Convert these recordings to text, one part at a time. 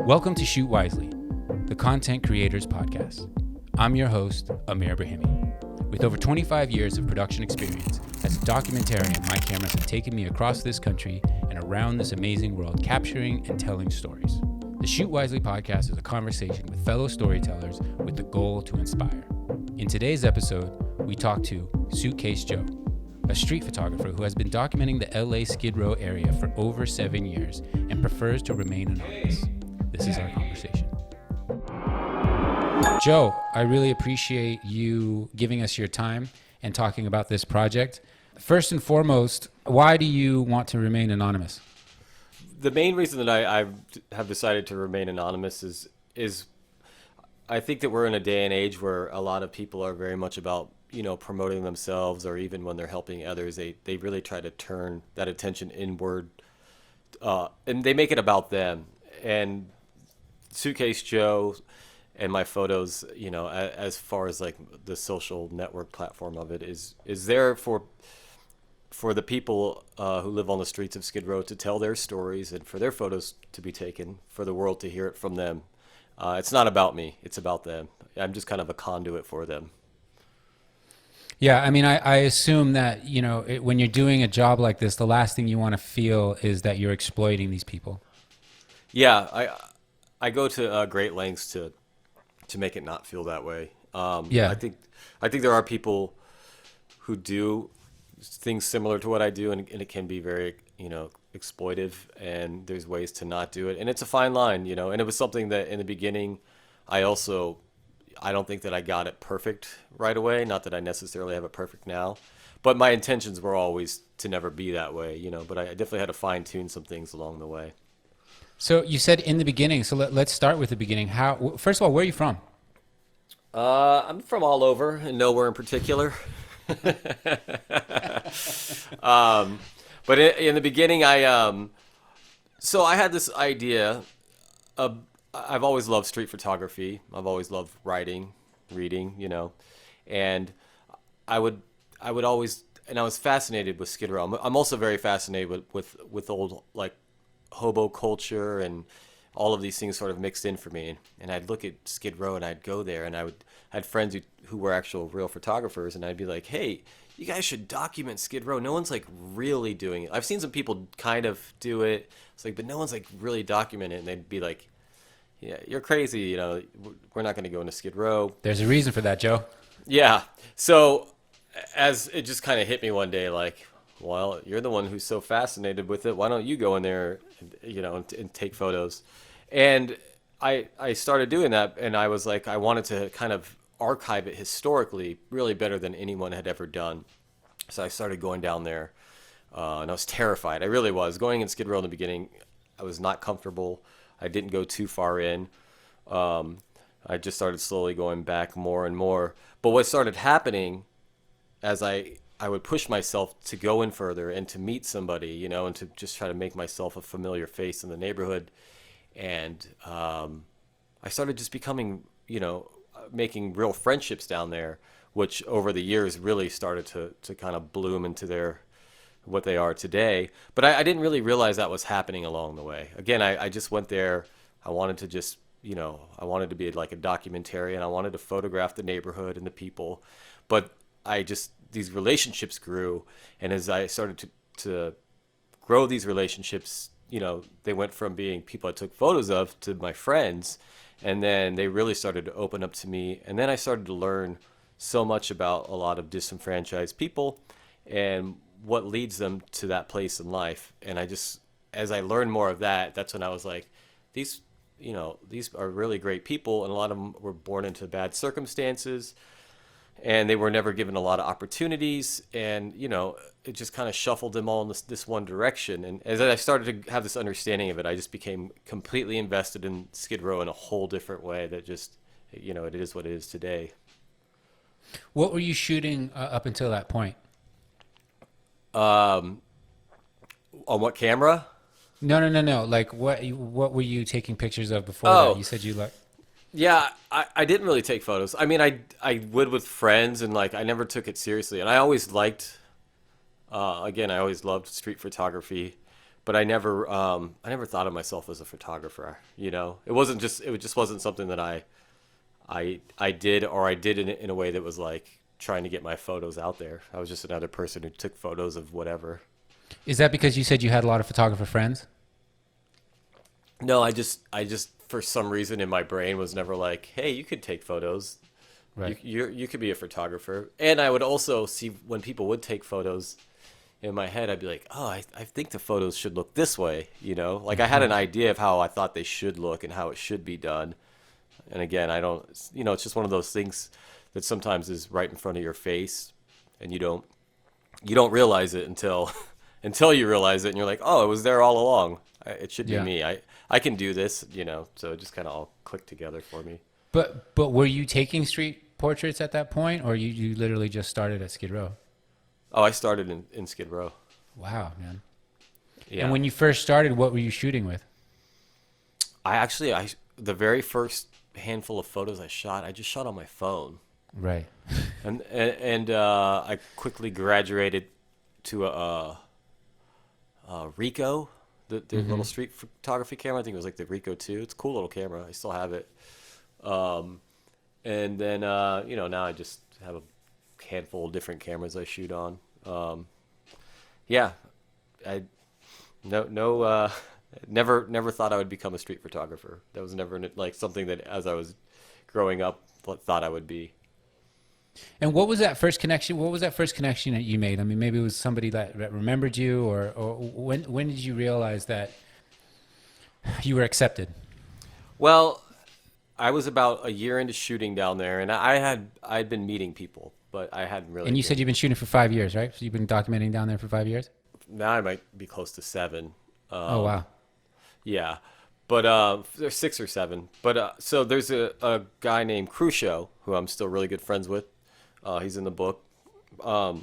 Welcome to Shoot Wisely, the Content Creators Podcast. I'm your host, Amir Ebrahimi. With over 25 years of production experience, as a documentarian, my cameras have taken me across this country and around this amazing world, capturing and telling stories. The Shoot Wisely podcast is a conversation with fellow storytellers with the goal to inspire. In today's episode, we talk to Suitcase Joe, a street photographer who has been documenting the LA Skid Row area for over 7 years and prefers to remain anonymous. This is our conversation. Joe, I really appreciate you giving us your time and talking about this project. First and foremost, why do you want to remain anonymous? The main reason that I have decided to remain anonymous is I think that we're in a day and age where a lot of people are very much about, promoting themselves, or even when they're helping others, they really try to turn that attention inward, and they make it about them. And Suitcase Joe and my photos, as far as like the social network platform of it is there for the people who live on the streets of Skid Row to tell their stories and for their photos to be taken, for the world to hear it from them. It's not about me, it's about them. I'm just kind of a conduit for them. Yeah, I mean, I assume that, when you're doing a job like this, the last thing you want to feel is that you're exploiting these people. Yeah, I go to great lengths to make it not feel that way. Yeah. I think there are people who do things similar to what I do, and it can be very, exploitive, and there's ways to not do it. And it's a fine line, and it was something that in the beginning, I don't think that I got it perfect right away. Not that I necessarily have it perfect now, but my intentions were always to never be that way, but I definitely had to fine tune some things along the way. So you said in the beginning, so let's start with the beginning. First of all, where are you from? I'm from all over and nowhere in particular. But in the beginning, so I had this idea of, I've always loved street photography. I've always loved writing, reading, and I would always, and I was fascinated with Skid Row. I'm also very fascinated with old, like, hobo culture and all of these things sort of mixed in for me. And I'd look at Skid Row and I'd go there, and I had friends who were actual real photographers, and I'd be like, hey, you guys should document Skid Row. No one's like really doing it. I've seen some people kind of do it. It's like, but no one's like really documenting it. And they'd be like, yeah, you're crazy. We're not going to go into Skid Row. There's a reason for that, Joe. Yeah. So as it just kind of hit me one day, like, well, you're the one who's so fascinated with it. Why don't you go in there, and take photos? And I started doing that, and I was like, I wanted to kind of archive it historically, really better than anyone had ever done. So I started going down there, and I was terrified. I really was. Going in Skid Row in the beginning, I was not comfortable. I didn't go too far in. I just started slowly going back more and more. But what started happening as I would push myself to go in further and to meet somebody, and to just try to make myself a familiar face in the neighborhood. And I started just becoming, making real friendships down there, which over the years really started to kind of bloom into what they are today. But I didn't really realize that was happening along the way. Again, I just went there. I wanted to just, I wanted to be like a documentarian. I wanted to photograph the neighborhood and the people. But these relationships grew. And as I started to grow these relationships, they went from being people I took photos of to my friends. And then they really started to open up to me. And then I started to learn so much about a lot of disenfranchised people and what leads them to that place in life. And as I learned more of that, that's when I was like, these are really great people. And a lot of them were born into bad circumstances, and they were never given a lot of opportunities. And, it just kind of shuffled them all in this one direction. And as I started to have this understanding of it, I just became completely invested in Skid Row in a whole different way that just, it is what it is today. What were you shooting up until that point? On what camera? No. Like, what were you taking pictures of before that? You said you like... Yeah, I didn't really take photos. I mean, I would with friends, and like I never took it seriously. And I always liked, again, I always loved street photography, but I never thought of myself as a photographer. You know, it just wasn't something that I did, or I did in a way that was like trying to get my photos out there. I was just another person who took photos of whatever. Is that because you said you had a lot of photographer friends? No, I just for some reason in my brain was never like, hey, you could take photos. Right. You could be a photographer. And I would also see when people would take photos, in my head, I'd be like, oh, I think the photos should look this way, you know? Like I had an idea of how I thought they should look and how it should be done. And again, I don't, you know, it's just one of those things that sometimes is right in front of your face and you don't realize it until you realize it and you're like, oh, it was there all along. It should be me. I can do this, you know? So it just kind of all clicked together for me. But were you taking street portraits at that point, or you literally just started at Skid Row? Oh, I started in Skid Row. Wow, man. Yeah. And when you first started, what were you shooting with? The very first handful of photos I just shot on my phone. Right. And I quickly graduated to a Ricoh, the little street photography camera. I think it was like the Ricoh 2. It's a cool little camera. I still have it. And then, you know, now I just have a handful of different cameras I shoot on. Yeah, I never thought I would become a street photographer. That was never like something that as I was growing up thought I would be. And what was that first connection? What was that first connection that you made? I mean, maybe it was somebody that remembered you, or when did you realize that you were accepted? Well, I was about a year into shooting down there, and I'd been meeting people, but I hadn't really. And you said you've been shooting for 5 years, right? So you've been documenting down there for 5 years? Now I might be close to 7. Oh, wow. Yeah, but there's 6 or 7. But so there's a guy named Crucio who I'm still really good friends with. He's in the book. I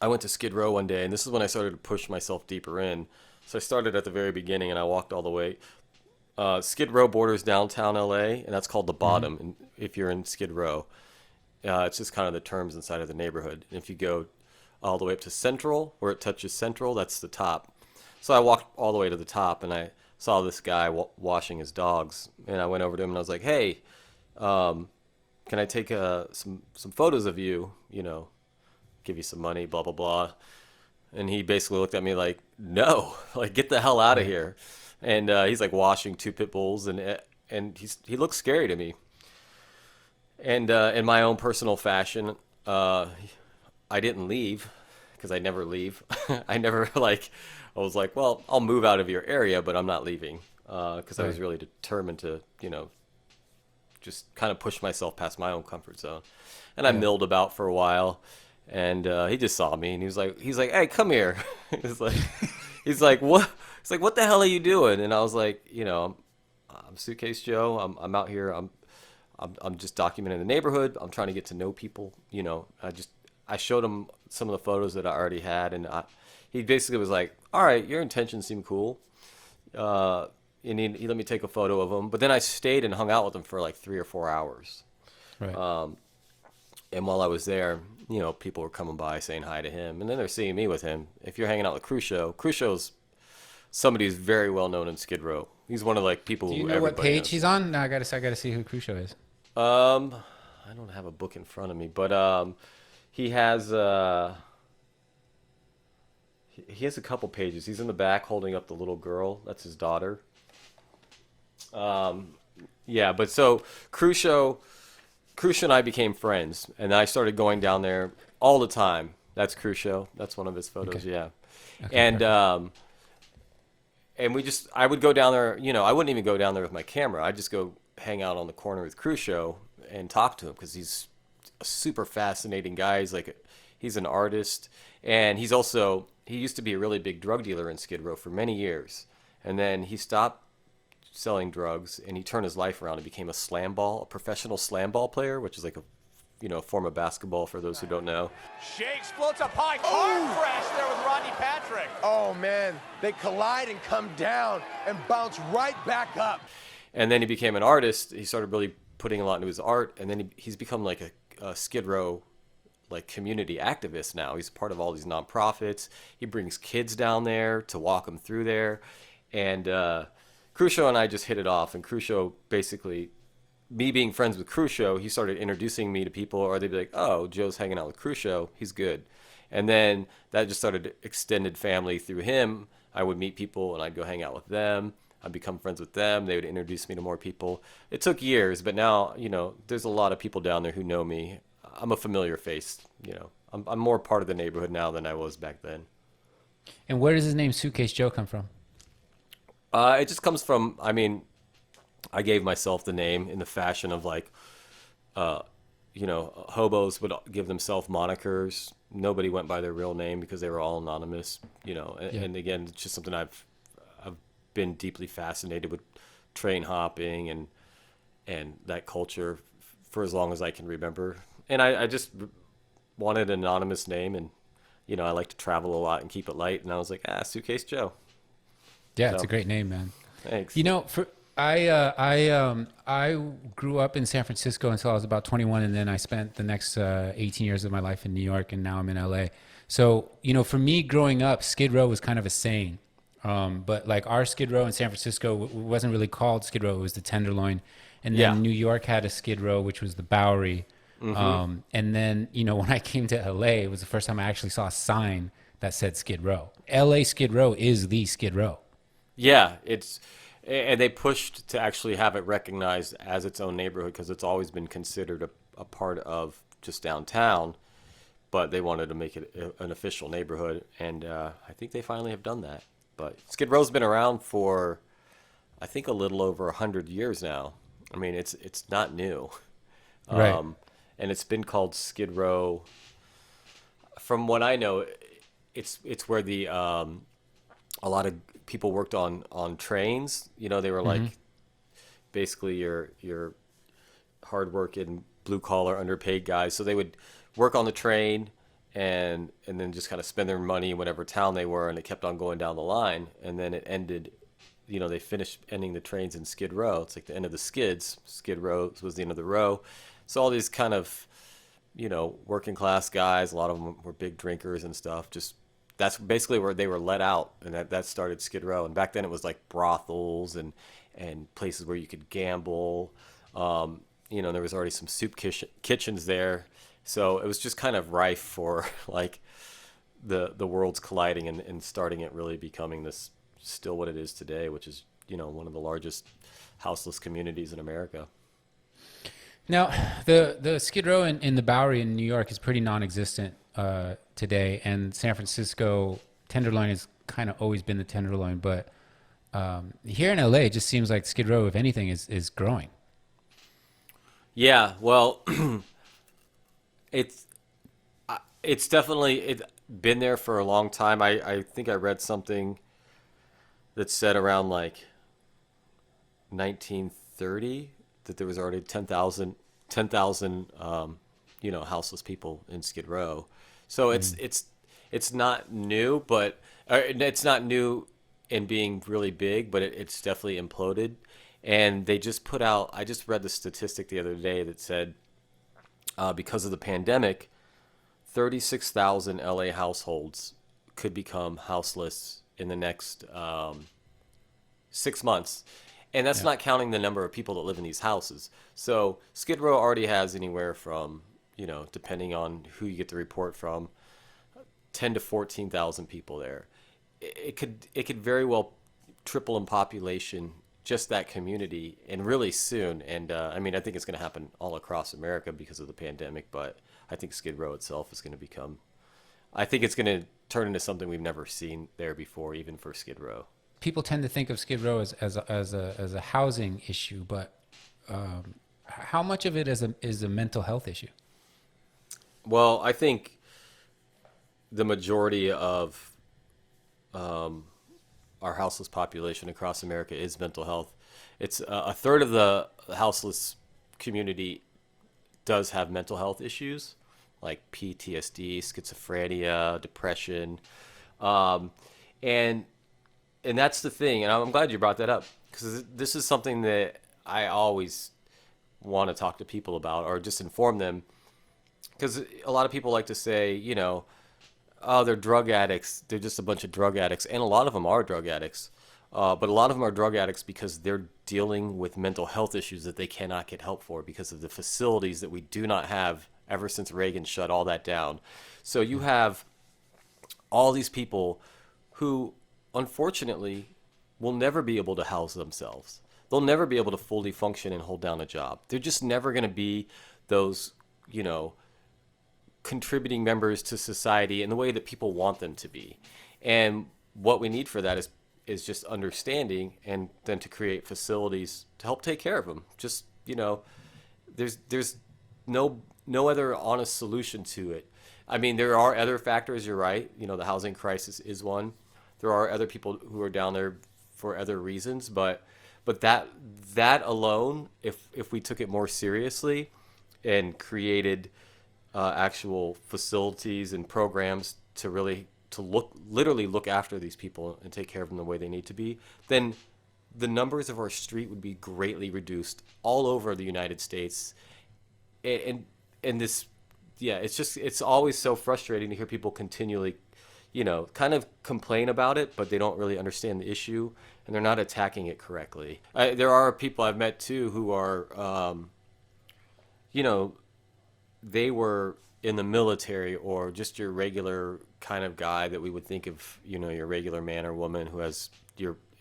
went to Skid Row one day, and this is when I started to push myself deeper in. So I started at the very beginning, and I walked all the way. Skid Row borders downtown LA, and that's called the Bottom. And if you're in Skid Row, it's just kind of the terms inside of the neighborhood. And if you go all the way up to Central, where it touches Central, that's the top. So I walked all the way to the top, and I saw this guy washing his dogs, and I went over to him and I was like, "Hey, can I take some photos of you? You know, give you some money, blah blah blah." And he basically looked at me like, "No, like get the hell out of here." And he's like washing 2 pit bulls, and he looks scary to me. And in my own personal fashion, I didn't leave, because I never leave. I was like, well, I'll move out of your area, but I'm not leaving, because I was really determined to, you know, just kind of push myself past my own comfort zone. And I milled about for a while, and he just saw me, and he's like, "Hey, come here." he's like, "What?" He's like, "What the hell are you doing?" And I was like, you know, I'm Suitcase Joe. I'm out here. I'm just documenting the neighborhood. I'm trying to get to know people. You know, I showed him some of the photos that I already had, and he basically was like, "All right, your intentions seem cool." And he let me take a photo of him. But then I stayed and hung out with him for like 3 or 4 hours. Right. And while I was there, you know, people were coming by saying hi to him, and then they're seeing me with him. If you're hanging out with Crucio's somebody who's very well known in Skid Row. He's one of like people who. Do you know what page he's on? No, I gotta see who Crucio is. I don't have a book in front of me, but he has he has a couple pages. He's in the back holding up the little girl. That's his daughter. Yeah, but so Crucio and I became friends, and I started going down there all the time. That's Crucio. That's one of his photos. Okay. Yeah, okay, and I would go down there. You know, I wouldn't even go down there with my camera. I'd just go hang out on the corner with Crucio and talk to him, because he's a super fascinating guy. He's an artist, and he used to be a really big drug dealer in Skid Row for many years, and then he stopped selling drugs, and he turned his life around and became a professional slam ball player, which is like a form of basketball for those who don't know. Shakes, floats up high, car crash there with Rodney Patrick. Oh man, they collide and come down and bounce right back up. And then he became an artist. He started really putting a lot into his art, and then he's become like a Skid Row like community activist now. He's part of all these nonprofits. He brings kids down there to walk them through there. And Crucio and I just hit it off. And Crucio basically, me being friends with Crucio, he started introducing me to people, or they'd be like, oh, Joe's hanging out with Crucio. He's good. And then that just started extended family through him. I would meet people and I'd go hang out with them. I'd become friends with them. They would introduce me to more people. It took years, but now, there's a lot of people down there who know me. I'm a familiar face, I'm more part of the neighborhood now than I was back then. And where does his name Suitcase Joe come from? It just comes from, I gave myself the name in the fashion of like, hobos would give themselves monikers. Nobody went by their real name because they were all anonymous, and again, it's just something I've been deeply fascinated with, train hopping and that culture for as long as I can remember. And I just wanted an anonymous name, and, I like to travel a lot and keep it light. And I was like, Suitcase Joe. Yeah, it's a great name, man. Thanks. I grew up in San Francisco until I was about 21, and then I spent the next 18 years of my life in New York, and now I'm in LA. So, for me growing up, Skid Row was kind of a saying. But like our Skid Row in San Francisco wasn't really called Skid Row, it was the Tenderloin. And then New York had a Skid Row, which was the Bowery. Mm-hmm. And then, when I came to LA, it was the first time I actually saw a sign that said Skid Row. LA Skid Row is the Skid Row. Yeah, and they pushed to actually have it recognized as its own neighborhood because it's always been considered a part of just downtown, but they wanted to make it an official neighborhood, and I think they finally have done that. But Skid Row's been around for, I think, a little over 100 years now. I mean, it's not new. Right. And it's been called Skid Row. From what I know, it's where the a lot of people worked on trains. They were like basically your hardworking blue collar underpaid guys. So they would work on the train and then just kind of spend their money in whatever town they were, and it kept on going down the line. And then it ended, they finished ending the trains in Skid Row. It's like the end of the skids. Skid Row was the end of the row. So all these kind of, working class guys, a lot of them were big drinkers and stuff. Just that's basically where they were let out, and that started Skid Row. And back then it was like brothels and places where you could gamble. There was already some soup kitchens there. So it was just kind of rife for like the worlds colliding and starting it really becoming this still what it is today, which is, one of the largest houseless communities in America. Now, the Skid Row in the Bowery in New York is pretty non-existent today, and San Francisco Tenderloin has kind of always been the Tenderloin, but here in LA, it just seems like Skid Row, if anything, is growing. Yeah, well, it's definitely been there for a long time. I think I read something that said around like 1930 that there was already 10,000 houseless people in Skid Row. So it's not new, but it's not new in being really big, but it's definitely imploded. And they just put out, I just read the statistic the other day that said because of the pandemic, 36,000 LA households could become houseless in the next 6 months. And that's not counting the number of people that live in these houses. So Skid Row already has anywhere from, depending on who you get the report from, 10 to 14,000 people there. It could very well triple in population, just that community, and really soon. And I think it's going to happen all across America because of the pandemic, but I think Skid Row itself is going to become, I think it's going to turn into something we've never seen there before, even for Skid Row. People tend to think of Skid Row as a housing issue, but how much of it is a mental health issue? Well, I think the majority of our houseless population across America is mental health. It's a third of the houseless community does have mental health issues like PTSD, schizophrenia, depression, and that's the thing. And I'm glad you brought that up, because this is something that I always want to talk to people about, or just inform them, because a lot of people like to say, oh, they're drug addicts. They're just a bunch of drug addicts. And a lot of them are drug addicts. But a lot of them are drug addicts because they're dealing with mental health issues that they cannot get help for because of the facilities that we do not have ever since Reagan shut all that down. So you have all these people who, unfortunately, will never be able to house themselves. They'll never be able to fully function and hold down a job. They're just never going to be those, contributing members to society in the way that people want them to be. And what we need for that is just understanding, and then to create facilities to help take care of them. Just, there's no other honest solution to it. I mean, there are other factors, you're right. The housing crisis is one. There are other people who are down there for other reasons, but that alone, if we took it more seriously and created actual facilities and programs to literally look after these people and take care of them the way they need to be, then the numbers of our street would be greatly reduced all over the United States. And this, it's always so frustrating to hear people continually, kind of complain about it, but they don't really understand the issue and they're not attacking it correctly. There are people I've met too who are, they were in the military or just your regular kind of guy that we would think of, your regular man or woman who has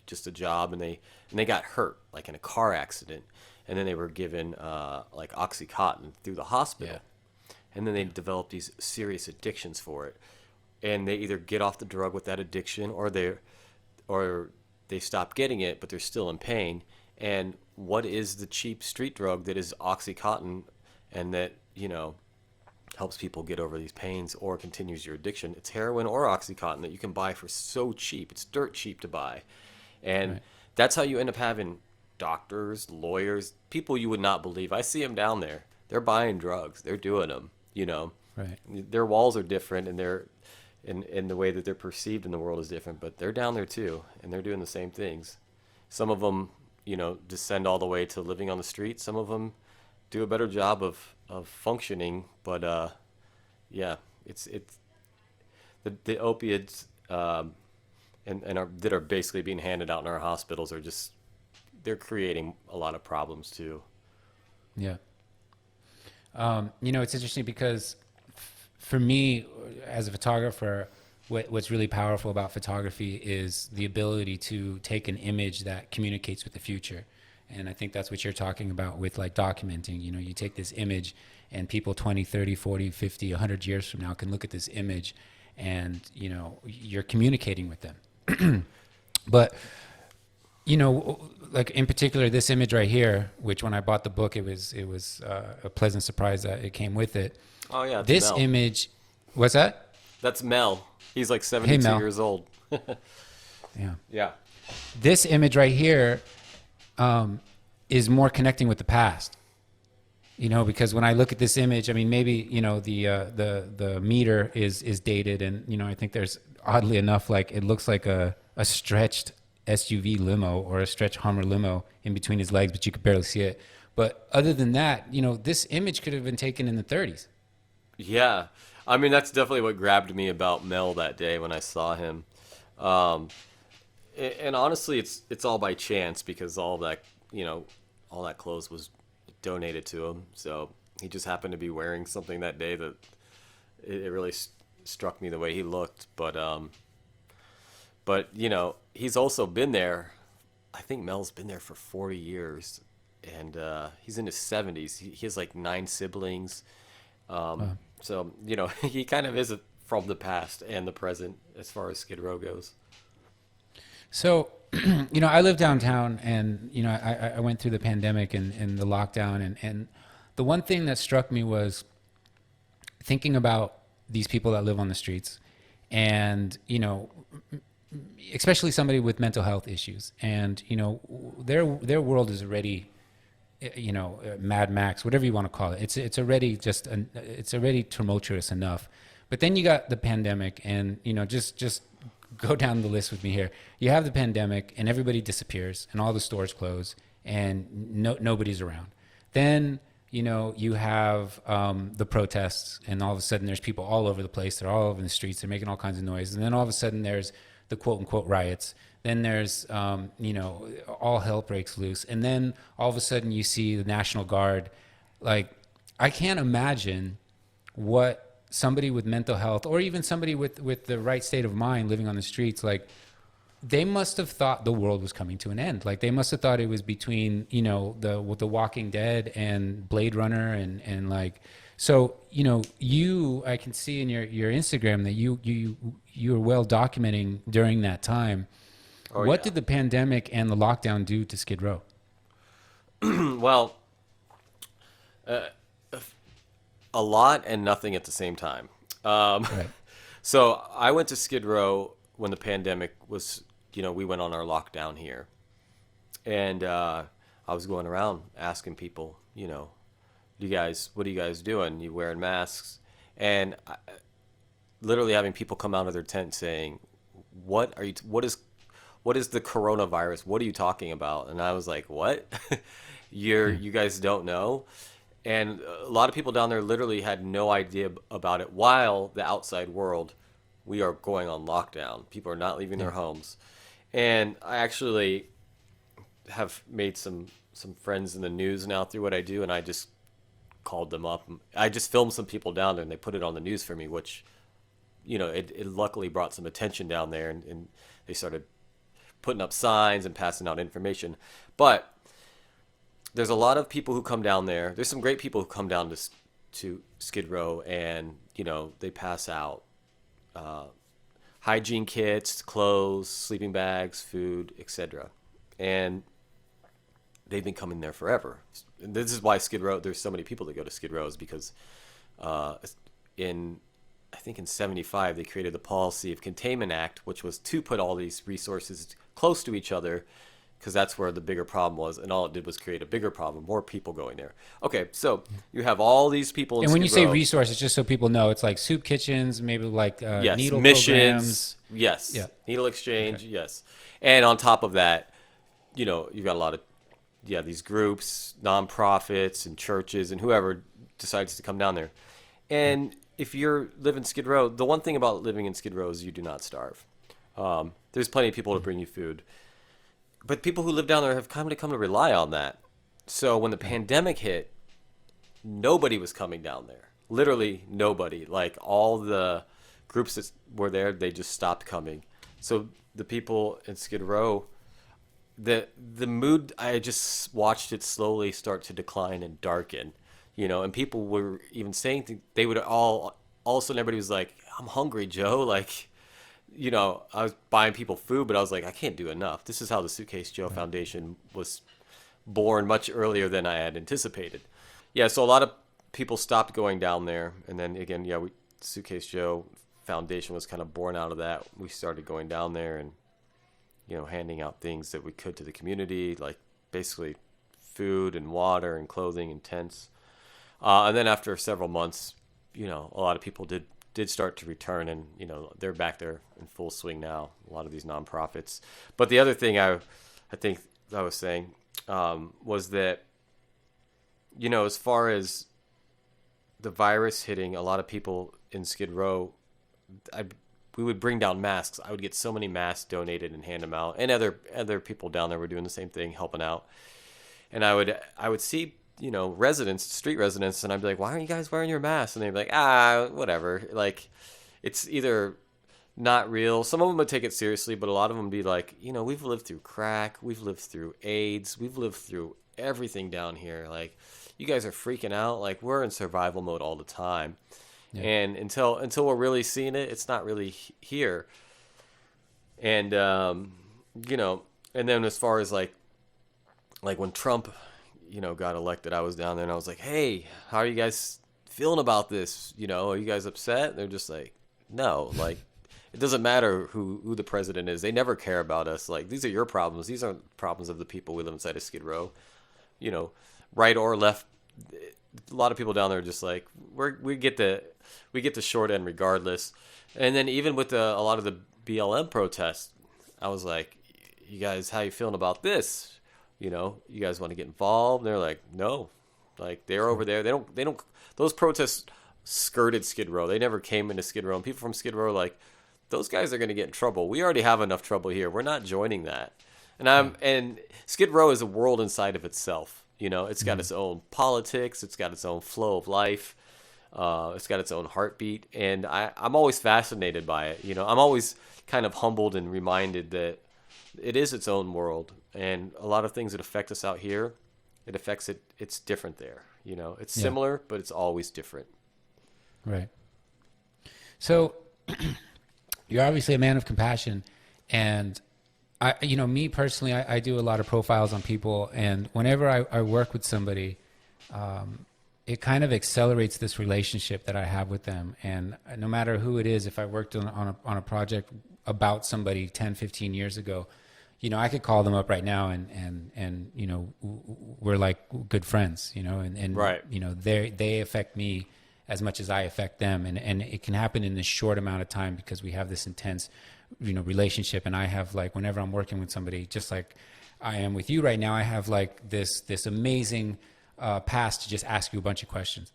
just a job, and they got hurt, like in a car accident, and then they were given like Oxycontin through the hospital. Yeah. And then they developed these serious addictions for it, and they either get off the drug with that addiction or they stop getting it, but they're still in pain. And what is the cheap street drug that is Oxycontin and that helps people get over these pains or continues your addiction? It's heroin or Oxycontin that you can buy for so cheap. It's dirt cheap to buy. And that's how you end up having doctors, lawyers, people you would not believe. I see them down there. They're buying drugs. They're doing them, Right. Their walls are different, and they're in the way that they're perceived in the world is different, but they're down there too, and they're doing the same things. Some of them, descend all the way to living on the street. Some of them do a better job of functioning, but it's the opiates that are basically being handed out in our hospitals are they're creating a lot of problems too. Yeah. It's interesting because for me as a photographer, what's really powerful about photography is the ability to take an image that communicates with the future. And I think that's what you're talking about with like documenting. You take this image and people 20, 30, 40, 50, 100 years from now can look at this image and, you're communicating with them. But, like in particular, this image right here, which when I bought the book, it was a pleasant surprise that it came with it. Oh, yeah. This Mel. image, what's that? That's Mel. He's like 72 years old. Yeah. Yeah. This image right here is more connecting with the past, because when I look at this image, I mean, maybe, the meter is dated, and, I think there's, oddly enough, like it looks like a stretched SUV limo or a stretched Hummer limo in between his legs, but you could barely see it. But other than that, this image could have been taken in the 30s. Yeah. I mean, that's definitely what grabbed me about Mel that day when I saw him. And honestly, it's all by chance because all that clothes was donated to him. So he just happened to be wearing something that day that it really struck me the way he looked. But he's also been there. I think Mel's been there for 40 years, and he's in his 70s. He has like 9 siblings. So, he kind of is from the past and the present as far as Skid Row goes. So, I live downtown, and, I went through the pandemic and the lockdown. And the one thing that struck me was thinking about these people that live on the streets and, especially somebody with mental health issues. And, their world is already, Mad Max, whatever you want to call it. It's already it's already tumultuous enough. But then you got the pandemic, and, just go down the list with me here. You have the pandemic and everybody disappears and all the stores close and nobody's around. Then, you have the protests, and all of a sudden there's people all over the place. They're all over the streets. They're making all kinds of noise. And then all of a sudden there's the quote unquote riots. Then there's, all hell breaks loose. And then all of a sudden you see the National Guard. Like, I can't imagine what somebody with mental health, or even somebody with the right state of mind living on the streets, like, they must have thought the world was coming to an end. Like, they must have thought it was between, the Walking Dead and Blade Runner and like, so, I can see in your Instagram that you were well documenting during that time. What did the pandemic and the lockdown do to Skid Row? Well, a lot and nothing at the same time. Right. So I went to Skid Row when the pandemic was, we went on our lockdown here. And I was going around asking people, what are you guys doing? You wearing masks? And literally having people come out of their tent saying, what is the coronavirus? What are you talking about? And I was like, what? You guys don't know? And a lot of people down there literally had no idea about it, while the outside world, we are going on lockdown. People are not leaving their homes. And I actually have made some friends in the news now through what I do, and I just called them up. I just filmed some people down there, and they put it on the news for me, which, it luckily brought some attention down there, and they started putting up signs and passing out information. But there's a lot of people who come down there. There's some great people who come down to Skid Row, and they pass out hygiene kits, clothes, sleeping bags, food, etc. And they've been coming there forever. And this is why Skid Row, there's so many people that go to Skid Row, is because I think in 75 they created the Policy of Containment Act, which was to put all these resources close to each other, because that's where the bigger problem was, and all it did was create a bigger problem, more people going there. Okay, so you have all these people in And when you Skid say Row. Resources, just so people know, it's like soup kitchens, maybe like Yes, needle missions, programs. yes, Yeah. needle exchange, yes. And on top of that, you've got a lot of, these groups, nonprofits and churches and whoever decides to come down there. And if you're living in Skid Row, the one thing about living in Skid Row is you do not starve. There's plenty of people to bring you food. But people who live down there have come to rely on that. So when the pandemic hit, nobody was coming down there. Literally nobody. Like, all the groups that were there, they just stopped coming. So the people in Skid Row, the mood, I just watched it slowly start to decline and darken. And people were even saying they would all of a sudden everybody was like, I'm hungry, Joe. Like, I was buying people food, but I was like, I can't do enough. This is how the Suitcase Joe Foundation was born, much earlier than I had anticipated. Yeah, so a lot of people stopped going down there. And then again, Suitcase Joe Foundation was kind of born out of that. We started going down there and, handing out things that we could to the community, like basically food and water and clothing and tents. And then after several months, a lot of people did start to return, and they're back there in full swing now, a lot of these nonprofits. But the other thing I think I was saying was that as far as the virus hitting, a lot of people in Skid Row, we would bring down masks. I would get so many masks donated and hand them out, and other people down there were doing the same thing, helping out. And I would see street residents, and I'd be like, why aren't you guys wearing your masks? And they'd be like, whatever. Like, it's either not real. Some of them would take it seriously, but a lot of them would be like, we've lived through crack, we've lived through AIDS, we've lived through everything down here. Like, you guys are freaking out. Like, we're in survival mode all the time. Yeah. And until we're really seeing it, it's not really here. And, and then as far as like when Trump, got elected, I was down there and I was like, hey, how are you guys feeling about this? Are you guys upset? And they're just like, no, like, it doesn't matter who the president is. They never care about us. Like, these are your problems. These aren't problems of the people who live inside of Skid Row. Right or left. A lot of people down there are just like, we get the short end regardless. And then even with a lot of the BLM protests, I was like, you guys, how you feeling about this? You guys want to get involved? And they're like, no, Like they're over there. They don't. Those protests skirted Skid Row. They never came into Skid Row. And people from Skid Row are like, those guys are going to get in trouble. We already have enough trouble here. We're not joining that. And Skid Row is a world inside of itself. You know, it's got its own politics. It's got its own flow of life. It's got its own heartbeat. And I'm always fascinated by it. You know, I'm always kind of humbled and reminded that it is its own world. And a lot of things that affect us out here, it affects it. It's different there. You know, it's similar, but it's always different. Right. So you're obviously a man of compassion, and me personally, I do a lot of profiles on people, and whenever I work with somebody, it kind of accelerates this relationship that I have with them. And no matter who it is, if I worked on a project about somebody 10, 15 years ago, you know, I could call them up right now and you know, we're like good friends, you know, and right. You know, they affect me as much as I affect them. And it can happen in this short amount of time because we have this intense, you know, relationship. And I have, like, whenever I'm working with somebody, just like I am with you right now, I have like this amazing pass to just ask you a bunch of questions.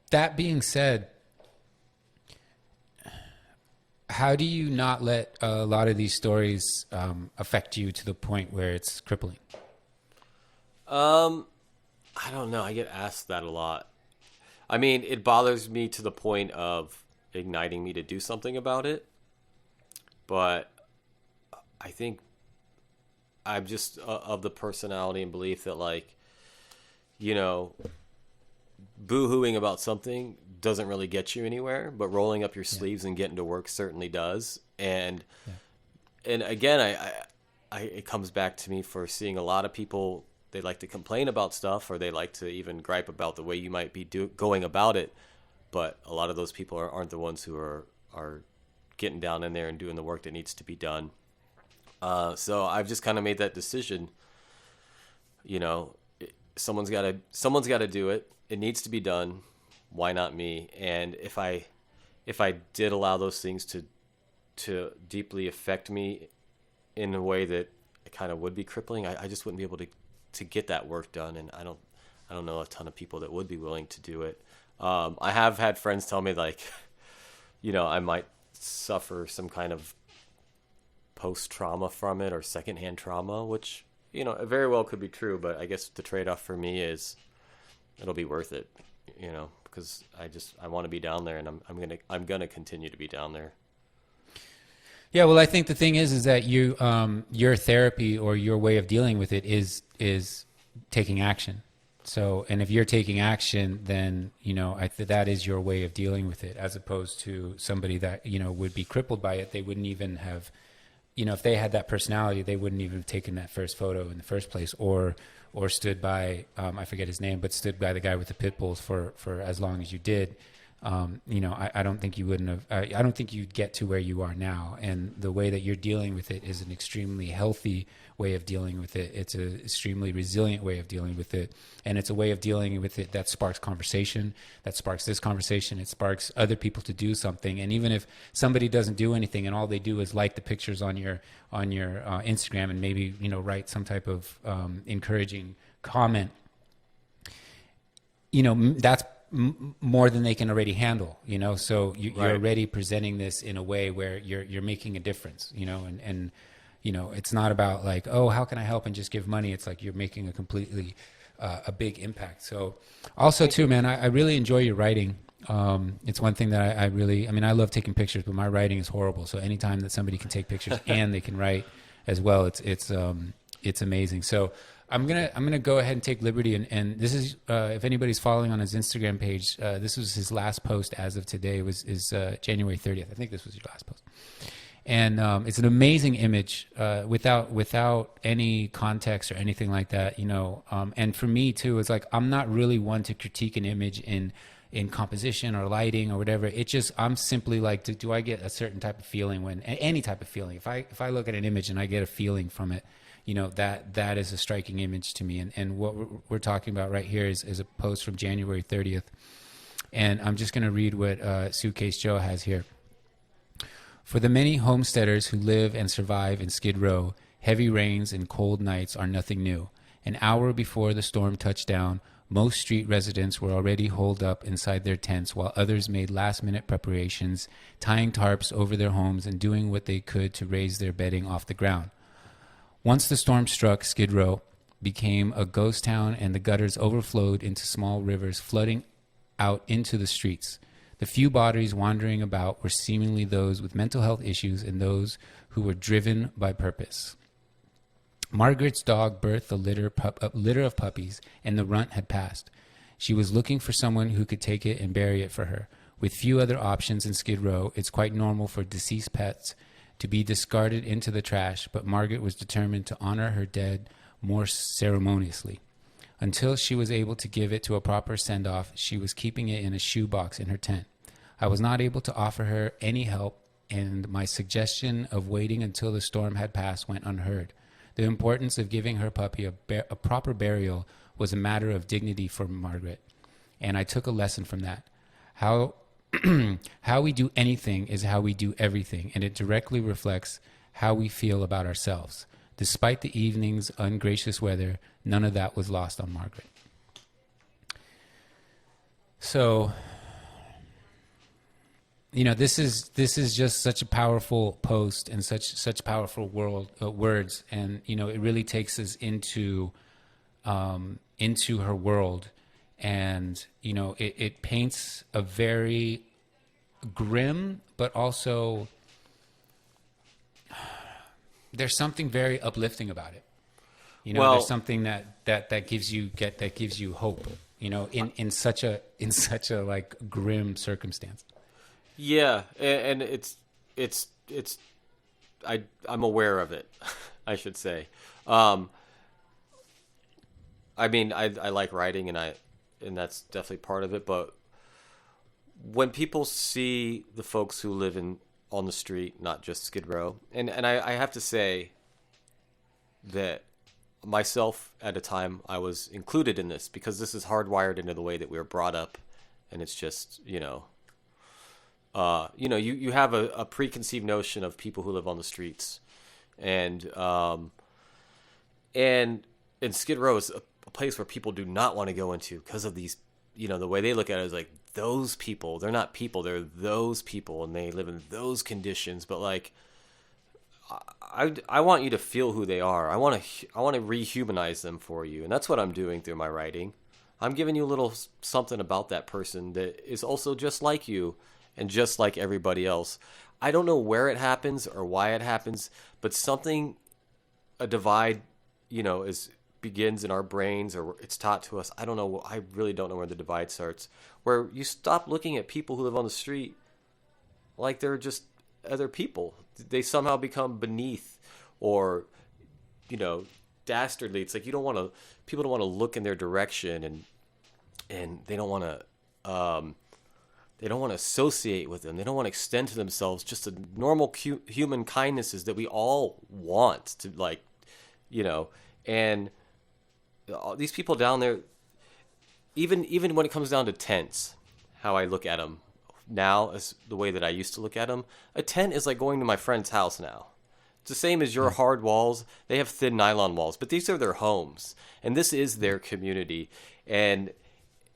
That being said, how do you not let a lot of these stories affect you to the point where it's crippling? I don't know. I get asked that a lot. I mean, it bothers me to the point of igniting me to do something about it. But I think I'm just of the personality and belief that, like, you know, boo-hooing about something doesn't really get you anywhere, but rolling up your sleeves and getting to work certainly does. And again, I it comes back to me for seeing a lot of people, they like to complain about stuff, or they like to even gripe about the way you might be going about it. But a lot of those people aren't the ones who are getting down in there and doing the work that needs to be done. So I've just kind of made that decision. You know, someone's got to do it. It needs to be done. Why not me? And if I did allow those things to deeply affect me in a way that it kind of would be crippling, I just wouldn't be able to get that work done. And I don't know a ton of people that would be willing to do it. I have had friends tell me, like, you know, I might suffer some kind of post-trauma from it, or secondhand trauma, which, you know, it very well could be true. But I guess the trade-off for me is it'll be worth it, you know, because I want to be down there, and I'm gonna continue to be down there. Yeah, well, I think the thing is that you your therapy or your way of dealing with it is taking action. So, and if you're taking action, then, you know, that is your way of dealing with it, as opposed to somebody that, you know, would be crippled by it. They wouldn't even have, you know, if they had that personality, they wouldn't even have taken that first photo in the first place, or stood by, I forget his name, but stood by the guy with the pit bulls for as long as you did. You know, I don't think you wouldn't have, I don't think you'd get to where you are now. And the way that you're dealing with it is an extremely healthy way of dealing with it. It's an extremely resilient way of dealing with it. And it's a way of dealing with it that sparks conversation, that sparks this conversation. It sparks other people to do something. And even if somebody doesn't do anything and all they do is like the pictures on your Instagram and maybe, you know, write some type of encouraging comment, you know, that's more than they can already handle, you know. So you're already presenting this in a way where you're making a difference, you know, and you know, it's not about like, oh, how can I help and just give money. It's like you're making a completely a big impact. So also too, man, I really enjoy your writing. It's one thing that I really, I mean, I love taking pictures, but my writing is horrible. So anytime that somebody can take pictures and they can write as well, it's amazing. So I'm gonna go ahead and take liberty, and this is if anybody's following on his Instagram page, this was his last post as of today, is January 30th. I think this was your last post, and it's an amazing image without any context or anything like that, you know. And for me too, it's like I'm not really one to critique an image in composition or lighting or whatever. It just, I'm simply like, do I get a certain type of feeling when any type of feeling? If I look at an image and I get a feeling from it, you know, that is a striking image to me. And what we're talking about right here is a post from January 30th. And I'm just going to read what Suitcase Joe has here. For the many homesteaders who live and survive in Skid Row, heavy rains and cold nights are nothing new. An hour before the storm touched down, Most street residents were already holed up inside their tents, while others made last-minute preparations, tying tarps over their homes and doing what they could to raise their bedding off the ground. Once the storm struck, Skid Row became a ghost town, and the gutters overflowed into small rivers, flooding out into the streets. The few bodies wandering about were seemingly those with mental health issues and those who were driven by purpose. Margaret's dog birthed a litter of puppies, and the runt had passed. She was looking for someone who could take it and bury it for her. With few other options in Skid Row, it's quite normal for deceased pets to be discarded into the trash, but Margaret was determined to honor her dead more ceremoniously. Until she was able to give it to a proper send-off, she was keeping it in a shoebox in her tent. I was not able to offer her any help, and my suggestion of waiting until the storm had passed went unheard. The importance of giving her puppy a proper burial was a matter of dignity for Margaret, and I took a lesson from that. How we do anything is how we do everything, and it directly reflects how we feel about ourselves. Despite the evening's ungracious weather, none of that was lost on Margaret. So, this is just such a powerful post and such powerful words, and it really takes us into her world, and it paints a very grim, but also there's something very uplifting about it. There's something that gives you hope. In such a like grim circumstance. Yeah, and I'm aware of it, I should say. I mean, I like writing, and that's definitely part of it. But when people see the folks who live on the street, not just Skid Row, and I have to say that myself at a time I was included in this, because this is hardwired into the way that we were brought up, and it's just you have a preconceived notion of people who live on the streets, and Skid Row is a place where people do not want to go into because of these, the way they look at it is like, those people, they're not people, they're those people, and they live in those conditions. But like, I want you to feel who they are. I want to rehumanize them for you, and that's what I'm doing through my writing. I'm giving you a little something about that person that is also just like you, and just like everybody else. I don't know where it happens or why it happens, but a divide, begins in our brains, or it's taught to us. I don't know. I really don't know where the divide starts, where you stop looking at people who live on the street like they're just other people. They somehow become beneath, or, dastardly. It's like people don't want to look in their direction, and they don't want to, they don't want to associate with them. They don't want to extend to themselves just the normal human kindnesses that we all want to, and these people down there, even when it comes down to tents, how I look at them now is the way that I used to look at them. A tent is like going to my friend's house now. It's the same as your hard walls. They have thin nylon walls, but these are their homes, and this is their community, and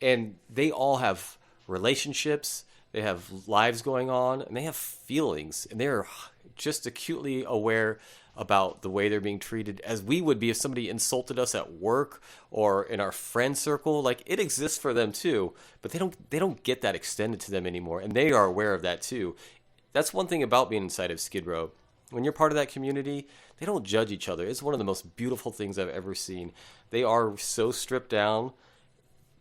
they all have relationships, they have lives going on, and they have feelings, and they're just acutely aware about the way they're being treated, as we would be if somebody insulted us at work or in our friend circle. Like, it exists for them too, but they don't get that extended to them anymore, and they are aware of that too. That's one thing about being inside of Skid Row. When you're part of that community, they don't judge each other. It's one of the most beautiful things I've ever seen. They are so stripped down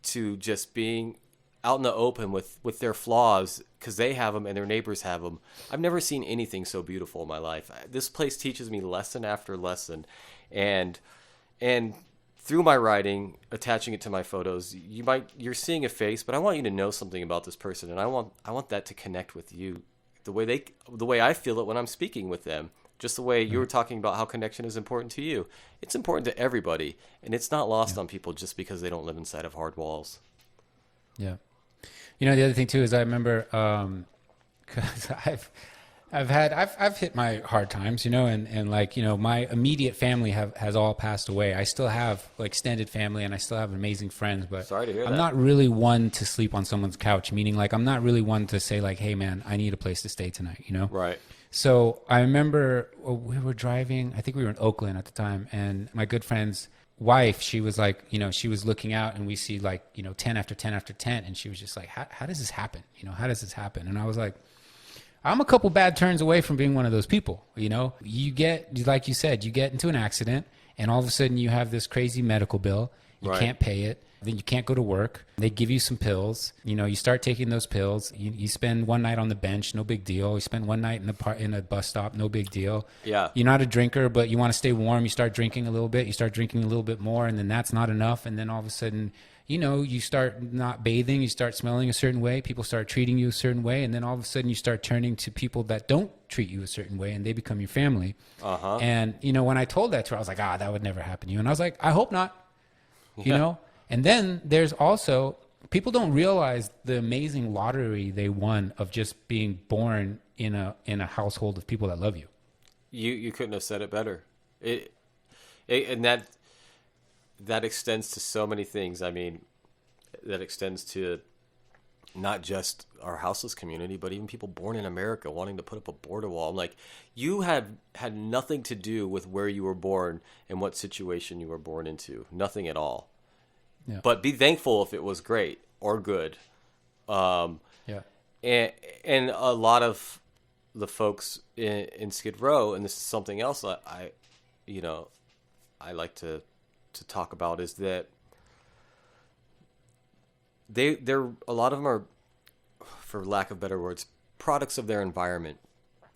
to just being out in the open with their flaws, because they have them and their neighbors have them. I've never seen anything so beautiful in my life. This place teaches me lesson after lesson, and through my writing, attaching it to my photos, you're seeing a face, but I want you to know something about this person, and I want that to connect with you the way I feel it when I'm speaking with them. Just the way you were talking about how connection is important to you. It's important to everybody, and it's not lost on people just because they don't live inside of hard walls. Yeah. The other thing too is I remember, cause I've hit my hard times, and like, my immediate family has all passed away. I still have like extended family and I still have amazing friends, but Sorry to hear I'm that. not really one to sleep on someone's couch, meaning like I'm not really one to say like, hey man, I need a place to stay tonight, Right. So I remember we were driving, I think we were in Oakland at the time, and my good friend's wife, she was like, she was looking out and we see like, 10 after 10 after 10. And she was just like, how does this happen? How does this happen? And I was like, I'm a couple bad turns away from being one of those people. You get, like you said, you get into an accident and all of a sudden you have this crazy medical bill. You Right. can't pay it. Then you can't go to work. They give you some pills. You start taking those pills. You spend one night on the bench, no big deal. You spend one night in a bus stop, no big deal. Yeah. You're not a drinker, but you want to stay warm. You start drinking a little bit. You start drinking a little bit more, and then that's not enough. And then all of a sudden, you start not bathing. You start smelling a certain way. People start treating you a certain way. And then all of a sudden, you start turning to people that don't treat you a certain way, and they become your family. Uh-huh. And, when I told that to her, I was like, that would never happen to you. And I was like, I hope not, And then there's also, people don't realize the amazing lottery they won of just being born in a household of people that love you. You couldn't have said it better. And that extends to so many things. I mean, that extends to not just our houseless community, but even people born in America wanting to put up a border wall. I'm like, you had nothing to do with where you were born and what situation you were born into. Nothing at all. Yeah. But be thankful if it was great or good. Yeah. And a lot of the folks in Skid Row, and this is something else I like to talk about, is that they're a lot of them are, for lack of better words, products of their environment.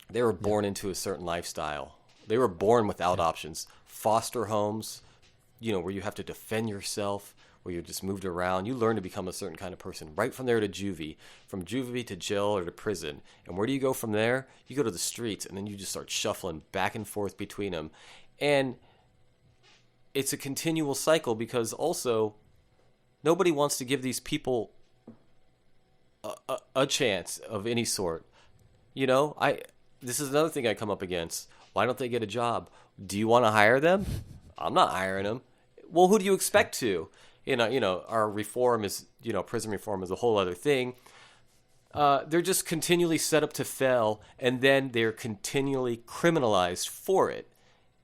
They were born into a certain lifestyle. They were born without options. Foster homes, where you have to defend yourself, where you're just moved around. You learn to become a certain kind of person right from there to juvie, from juvie to jail or to prison. And where do you go from there? You go to the streets, and then you just start shuffling back and forth between them. And it's a continual cycle, because also nobody wants to give these people a chance of any sort. This is another thing I come up against. Why don't they get a job? Do you want to hire them? I'm not hiring them. Well, who do you expect to? Our reform is, prison reform is a whole other thing. They're just continually set up to fail, and then they're continually criminalized for it.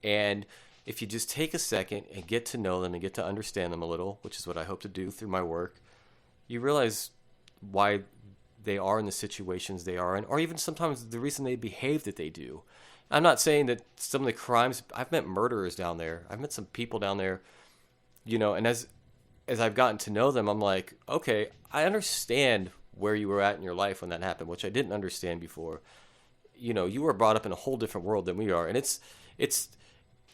And if you just take a second and get to know them and get to understand them a little, which is what I hope to do through my work, you realize why they are in the situations they are in, or even sometimes the reason they behave that they do. I'm not saying that some of the crimes, I've met murderers down there. I've met some people down there, and as I've gotten to know them, I'm like, okay, I understand where you were at in your life when that happened, which I didn't understand before. You were brought up in a whole different world than we are. And it's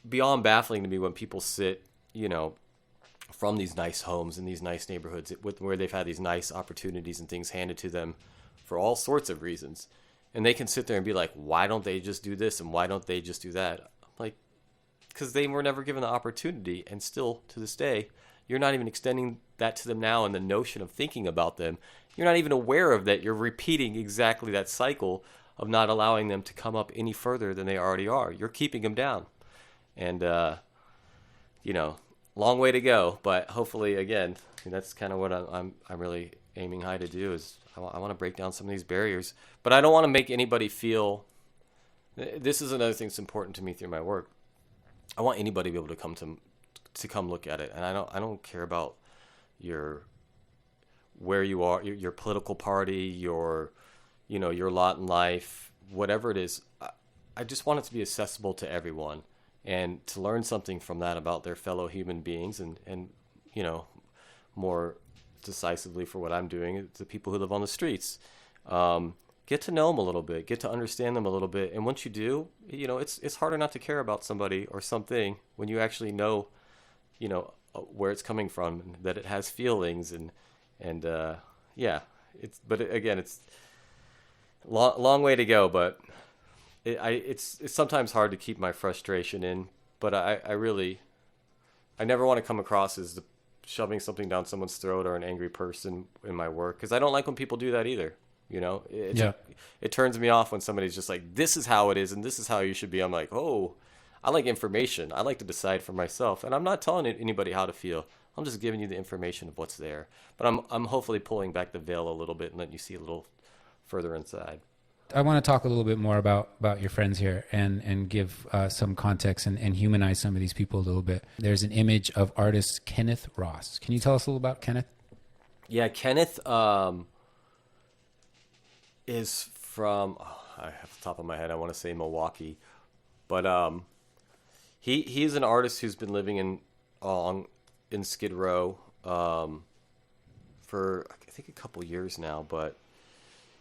beyond baffling to me when people sit, from these nice homes and these nice neighborhoods where they've had these nice opportunities and things handed to them for all sorts of reasons. And they can sit there and be like, why don't they just do this? And why don't they just do that? I'm like, because they were never given the opportunity. And still to this day, you're not even extending that to them now, and the notion of thinking about them. You're not even aware of that. You're repeating exactly that cycle of not allowing them to come up any further than they already are. You're keeping them down. And, long way to go. But hopefully, again, that's kind of what I'm really aiming high to do, is I want to break down some of these barriers. But I don't want to make anybody feel... This is another thing that's important to me through my work. I want anybody to be able to come look at it, and I don't care about where you are, your political party, your lot in life, whatever it is. I just want it to be accessible to everyone, and to learn something from that about their fellow human beings, and more decisively for what I'm doing, the people who live on the streets. Get to know them a little bit, get to understand them a little bit, and once you do, it's harder not to care about somebody or something when you actually know where it's coming from, and that it has feelings, but again, it's long way to go, but it's sometimes hard to keep my frustration in, but I never want to come across as shoving something down someone's throat or an angry person in my work, because I don't like when people do that either. You know, Yeah. it turns me off when somebody's just like, this is how it is and this is how you should be. I'm like, oh, I like information. I like to decide for myself. And I'm not telling anybody how to feel. I'm just giving you the information of what's there. But I'm hopefully pulling back the veil a little bit and letting you see a little further inside. I want to talk a little bit more about your friends here and give some context and humanize some of these people a little bit. There's an image of artist Kenneth Ross. Can you tell us a little about Kenneth? Yeah, Kenneth is from, I have the top of my head, I want to say Milwaukee. But he's an artist who's been living in Skid Row for, I think, a couple years now, but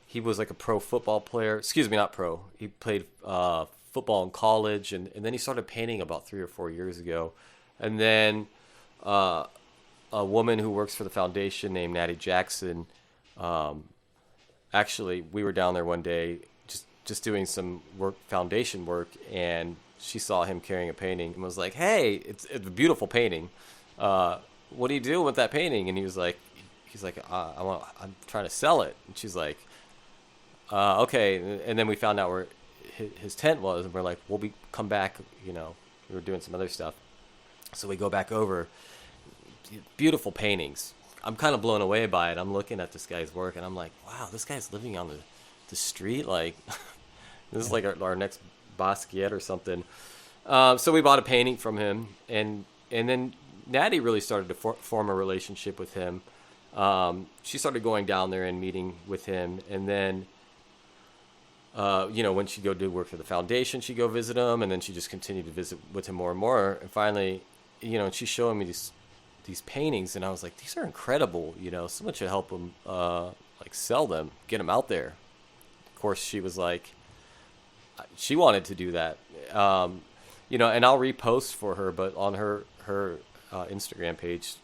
he was like a pro football player. Excuse me, not pro. He played football in college, and then he started painting about 3 or 4 years ago. And then a woman who works for the foundation named Natty Jackson, actually, we were down there one day just doing some foundation work, and she saw him carrying a painting and was like, hey, it's a beautiful painting. What are you doing with that painting? And he's like, I'm trying to sell it. And she's like, okay. And then we found out where his tent was, and we're like, well, we come back, we were doing some other stuff. So we go back over. Beautiful paintings. I'm kind of blown away by it. I'm looking at this guy's work, and I'm like, wow, this guy's living on the street. Like, this is like our next Basquiat or something. So we bought a painting from him, and then Natty really started to form a relationship with him. She started going down there and meeting with him, and then when she'd go do work for the foundation, she'd go visit him, and then she just continued to visit with him more and more. And finally, and she's showing me these paintings, and I was like, these are incredible. Someone should help him sell them, get them out there. Of course, she was like, she wanted to do that. And I'll repost for her, but on her Instagram page,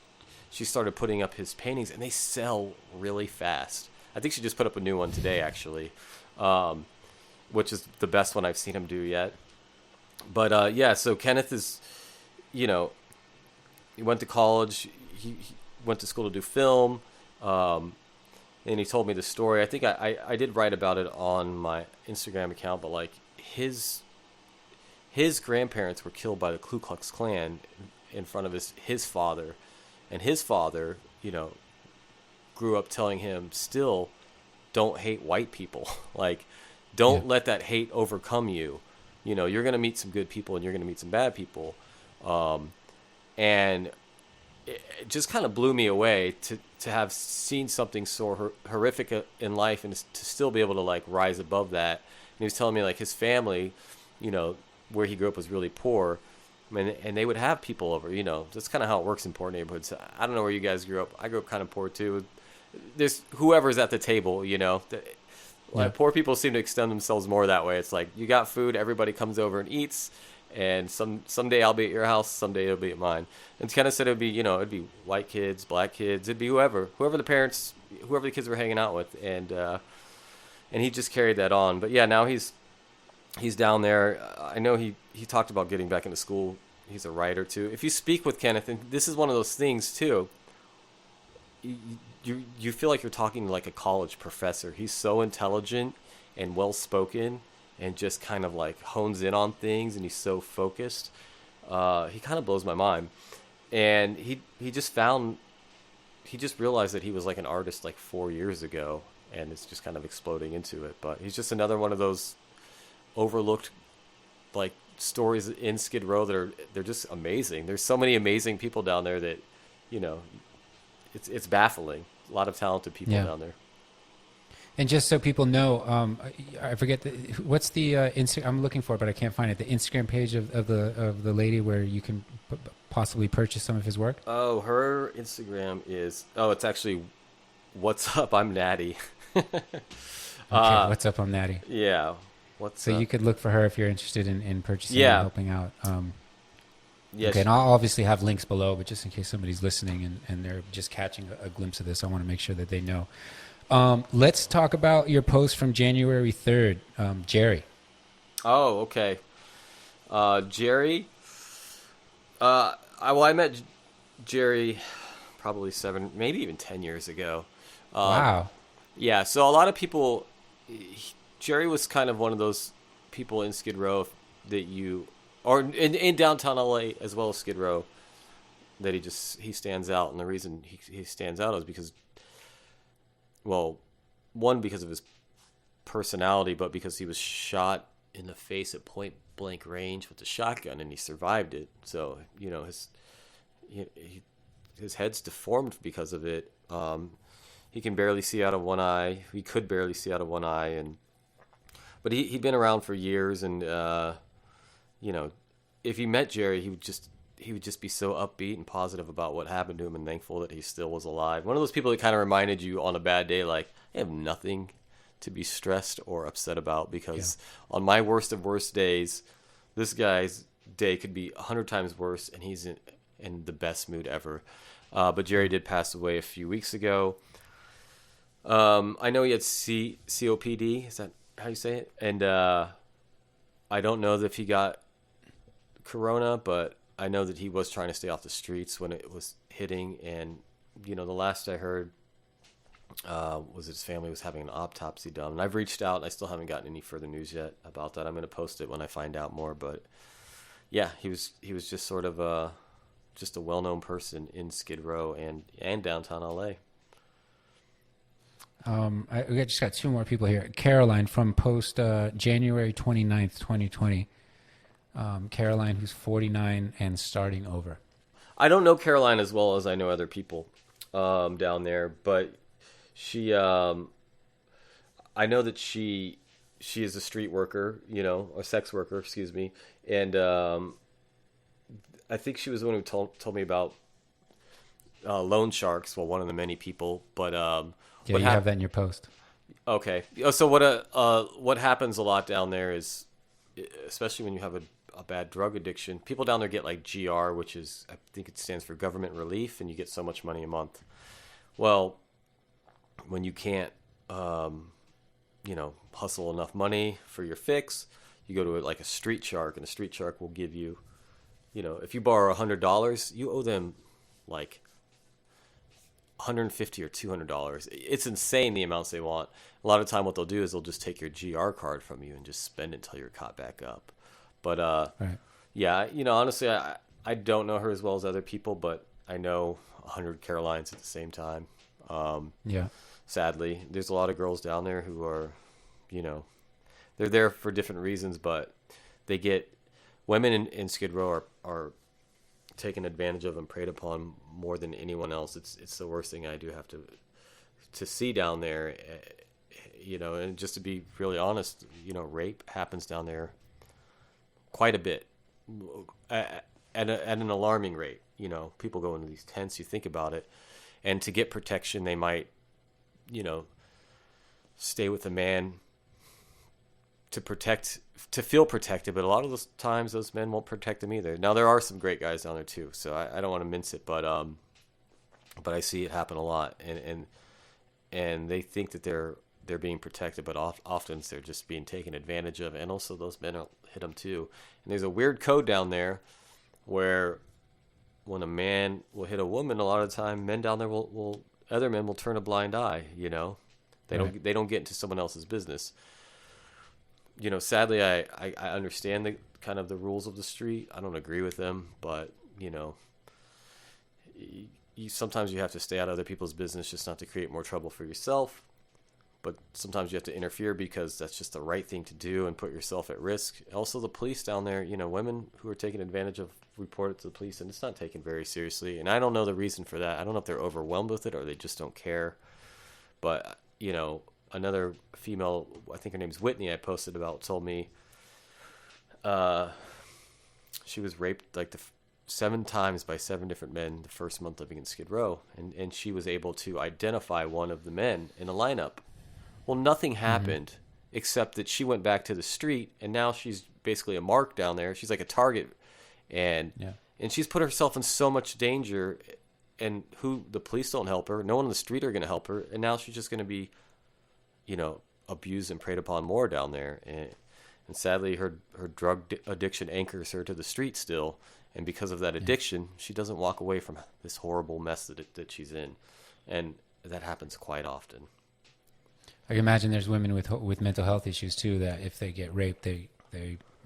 she started putting up his paintings, and they sell really fast. I think she just put up a new one today, actually, which is the best one I've seen him do yet. But so Kenneth is, he went to college. He went to school to do film, and he told me the story. I think I did write about it on my Instagram account, but like his grandparents were killed by the Ku Klux Klan in front of his father, and his father, grew up telling him, still, don't hate white people. Like, don't let that hate overcome you. You're going to meet some good people and you're going to meet some bad people. And it just kind of blew me away to have seen something so horrific in life and to still be able to like rise above that. And he was telling me like his family, where he grew up was really poor. And they would have people over, That's kind of how it works in poor neighborhoods. I don't know where you guys grew up. I grew up kind of poor too. There's whoever's at the table, Like, poor people seem to extend themselves more that way. It's like, you got food, everybody comes over and eats, and someday I'll be at your house, someday it'll be at mine. And Kenneth said it'd be, it'd be white kids, black kids, it'd be whoever the kids were hanging out with, and he just carried that on. But yeah, now he's down there. I know he talked about getting back into school. He's a writer too. If you speak with Kenneth, and this is one of those things too, you feel like you're talking to like a college professor. He's so intelligent and well-spoken and just kind of like hones in on things, and he's so focused. He kind of blows my mind. And he just realized that he was like an artist like 4 years ago, and it's just kind of exploding into it. But he's just another one of those overlooked like stories in Skid Row they're just amazing. There's so many amazing people down there that, it's baffling. A lot of talented people down there. And just so people know, I forget what's the I'm looking for it, but I can't find it. The Instagram page of the lady where you can possibly purchase some of his work. Oh, her Instagram is it's actually What's Up, I'm Natty. Okay, What's Up, I'm Natty. Yeah. So you could look for her if you're interested in purchasing and helping out. Yes. Okay, and I'll obviously have links below, but just in case somebody's listening and they're just catching a glimpse of this, I want to make sure that they know. Let's talk about your post from January 3rd, Jerry. Oh, okay. Jerry. I met Jerry probably 7, maybe even 10 years ago. Wow. Yeah, so a lot of people, Jerry was kind of one of those people in Skid Row that or in downtown LA as well as Skid Row, that he stands out. And the reason he stands out is because, well, one, because of his personality, but because he was shot in the face at point blank range with a shotgun and he survived it. So, his head's deformed because of it. He can barely see out of one eye. He could barely see out of one eye, but he'd been around for years, and if you met Jerry, he would just be so upbeat and positive about what happened to him, and thankful that he still was alive. One of those people that kind of reminded you on a bad day, like, I have nothing to be stressed or upset about, because on my worst of worst days, this guy's day could be 100 times worse, and he's in the best mood ever. But Jerry did pass away a few weeks ago. I know he had COPD. Is that how you say it? And I don't know if he got corona, but I know that he was trying to stay off the streets when it was hitting. And, the last I heard was that his family was having an autopsy done. And I've reached out, and I still haven't gotten any further news yet about that. I'm going to post it when I find out more. But, yeah, he was just sort of just a well-known person in Skid Row and downtown LA. We just got two more people here. Caroline from post January 29th, 2020. Caroline, who's 49 and starting over. I don't know Caroline as well as I know other people down there, but she, I know that she is a street worker, a sex worker, excuse me, and I think she was the one who told me about loan sharks. Well, one of the many people, but yeah, you have that in your post. Okay, so what happens a lot down there is, especially when you have a bad drug addiction, people down there get like GR, which is, I think it stands for government relief, and you get so much money a month. Well, when you can't, hustle enough money for your fix, you go to like a street shark, and a street shark will give you, if you borrow $100, you owe them like $150 or $200. It's insane the amounts they want. A lot of time what they'll do is they'll just take your GR card from you and just spend it until you're caught back up. But right. Yeah, honestly, I don't know her as well as other people, but I know 100 Carolines at the same time. Yeah. Sadly, there's a lot of girls down there who are, they're there for different reasons, but they get women in Skid Row are taken advantage of and preyed upon more than anyone else. It's the worst thing I do have to see down there, and just to be really honest, rape happens down there quite a bit at an alarming rate. People go into these tents, you think about it, and to get protection, they might, stay with a man to feel protected, but a lot of those times those men won't protect them either. Now there are some great guys down there too, so I don't want to mince it, but I see it happen a lot, and they think that they're being protected, but often they're just being taken advantage of, and also those men will hit them too. And there's a weird code down there where when a man will hit a woman, a lot of the time men down there other men will turn a blind eye. They don't get into someone else's business. Sadly, I understand the kind of the rules of the street. I don't agree with them, but sometimes you have to stay out of other people's business just not to create more trouble for yourself. But sometimes you have to interfere because that's just the right thing to do and put yourself at risk. Also, the police down there, women who are taken advantage of report it to the police, and it's not taken very seriously. And I don't know the reason for that. I don't know if they're overwhelmed with it or they just don't care. But, another female, I think her name's Whitney, I posted about, told me she was raped like 7 times by 7 different men the first month living in Skid Row. And she was able to identify one of the men in a lineup. Well, nothing happened except that she went back to the street, and now she's basically a mark down there. She's like a target, and she's put herself in so much danger. And the police don't help her. No one on the street are going to help her, and now she's just going to be, abused and preyed upon more down there. And sadly, her drug addiction anchors her to the street still, and because of that addiction, she doesn't walk away from this horrible mess that she's in, and that happens quite often. I can imagine there's women with mental health issues too, that if they get raped, they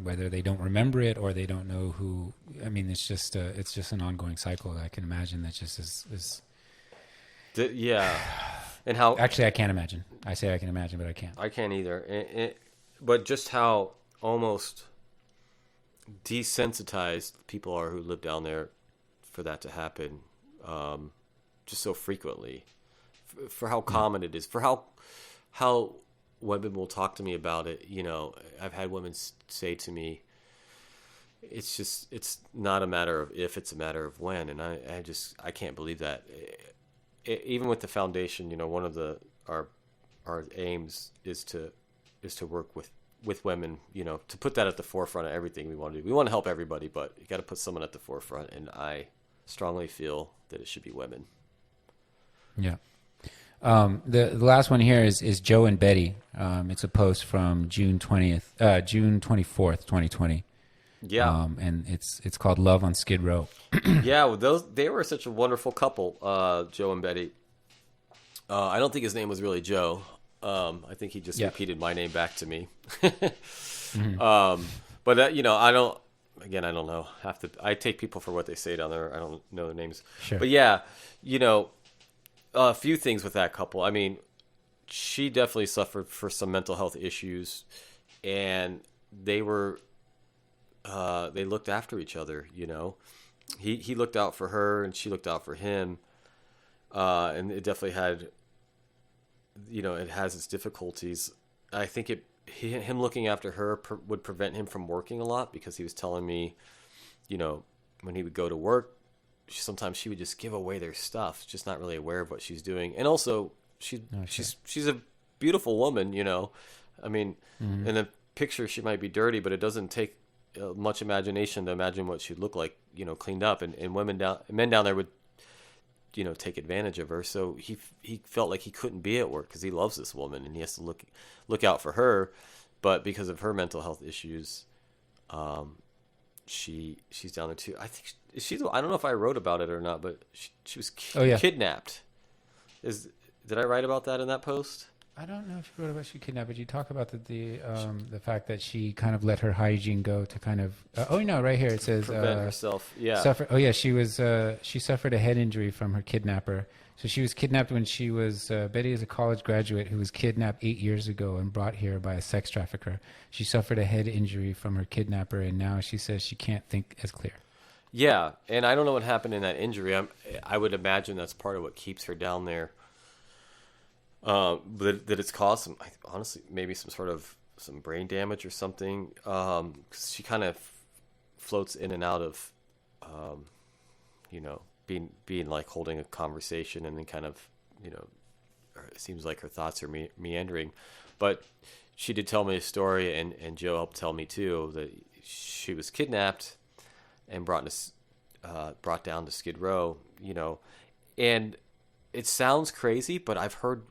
whether they don't remember it or they don't know who. I mean, it's just an ongoing cycle. I can imagine that just is. Yeah, and how actually I can't imagine. I say I can imagine, but I can't. I can't either. But just how almost desensitized people are who live down there for that to happen, just so frequently, for how common it is, for how women will talk to me about it. You know, I've had women say to me, it's not a matter of if, it's a matter of when. And I can't believe that. Even with the foundation, you know, one of our aims is to work with women, you know, to put that at the forefront of everything we want to do. We want to help everybody, but you got to put someone at the forefront. And I strongly feel that it should be women. Yeah. The last one here is Joe and Betty. It's a post from June 24th, 2020. Yeah. And it's called Love on Skid Row. Yeah. Well, they were such a wonderful couple, Joe and Betty. I don't think his name was really Joe. I think he just repeated my name back to me. Mm-hmm. But you know, I don't know. I take people for what they say down there. I don't know their names. Sure. But yeah, you know, a few things with that couple. I mean, she definitely suffered for some mental health issues, and they looked after each other. You know, he looked out for her, and she looked out for him. And it definitely had, you know, it has its difficulties. I think him looking after her would prevent him from working a lot, because he was telling me, you know, when he would go to work, sometimes she would just give away their stuff, just not really aware of what she's doing. And also, she's a beautiful woman, you know. I mean, in the picture she might be dirty, but it doesn't take much imagination to imagine what she'd look like, you know, cleaned up. And men down there would, you know, take advantage of her. So he felt like he couldn't be at work because he loves this woman and he has to look out for her. But because of her mental health issues, she's down there too. I think I don't know if I wrote about it or not, but she was kidnapped. Did I write about that in that post? I don't know if you wrote about she kidnapped, but you talk about the fact that she kind of let her hygiene go to kind of. Right here it says prevent herself. Yeah. She suffered a head injury from her kidnapper. So she was kidnapped when she was Betty is a college graduate who was kidnapped 8 years ago and brought here by a sex trafficker. She suffered a head injury from her kidnapper, and now she says she can't think as clear. Yeah, and I don't know what happened in that injury. I would imagine that's part of what keeps her down there. That it's caused some, honestly, maybe some brain damage or something. 'Cause she kind of floats in and out of, you know, being like holding a conversation and then kind of, you know, it seems like her thoughts are meandering. But she did tell me a story, and Joe helped tell me too, that she was kidnapped and brought down to Skid Row, you know. And it sounds crazy, but I've heard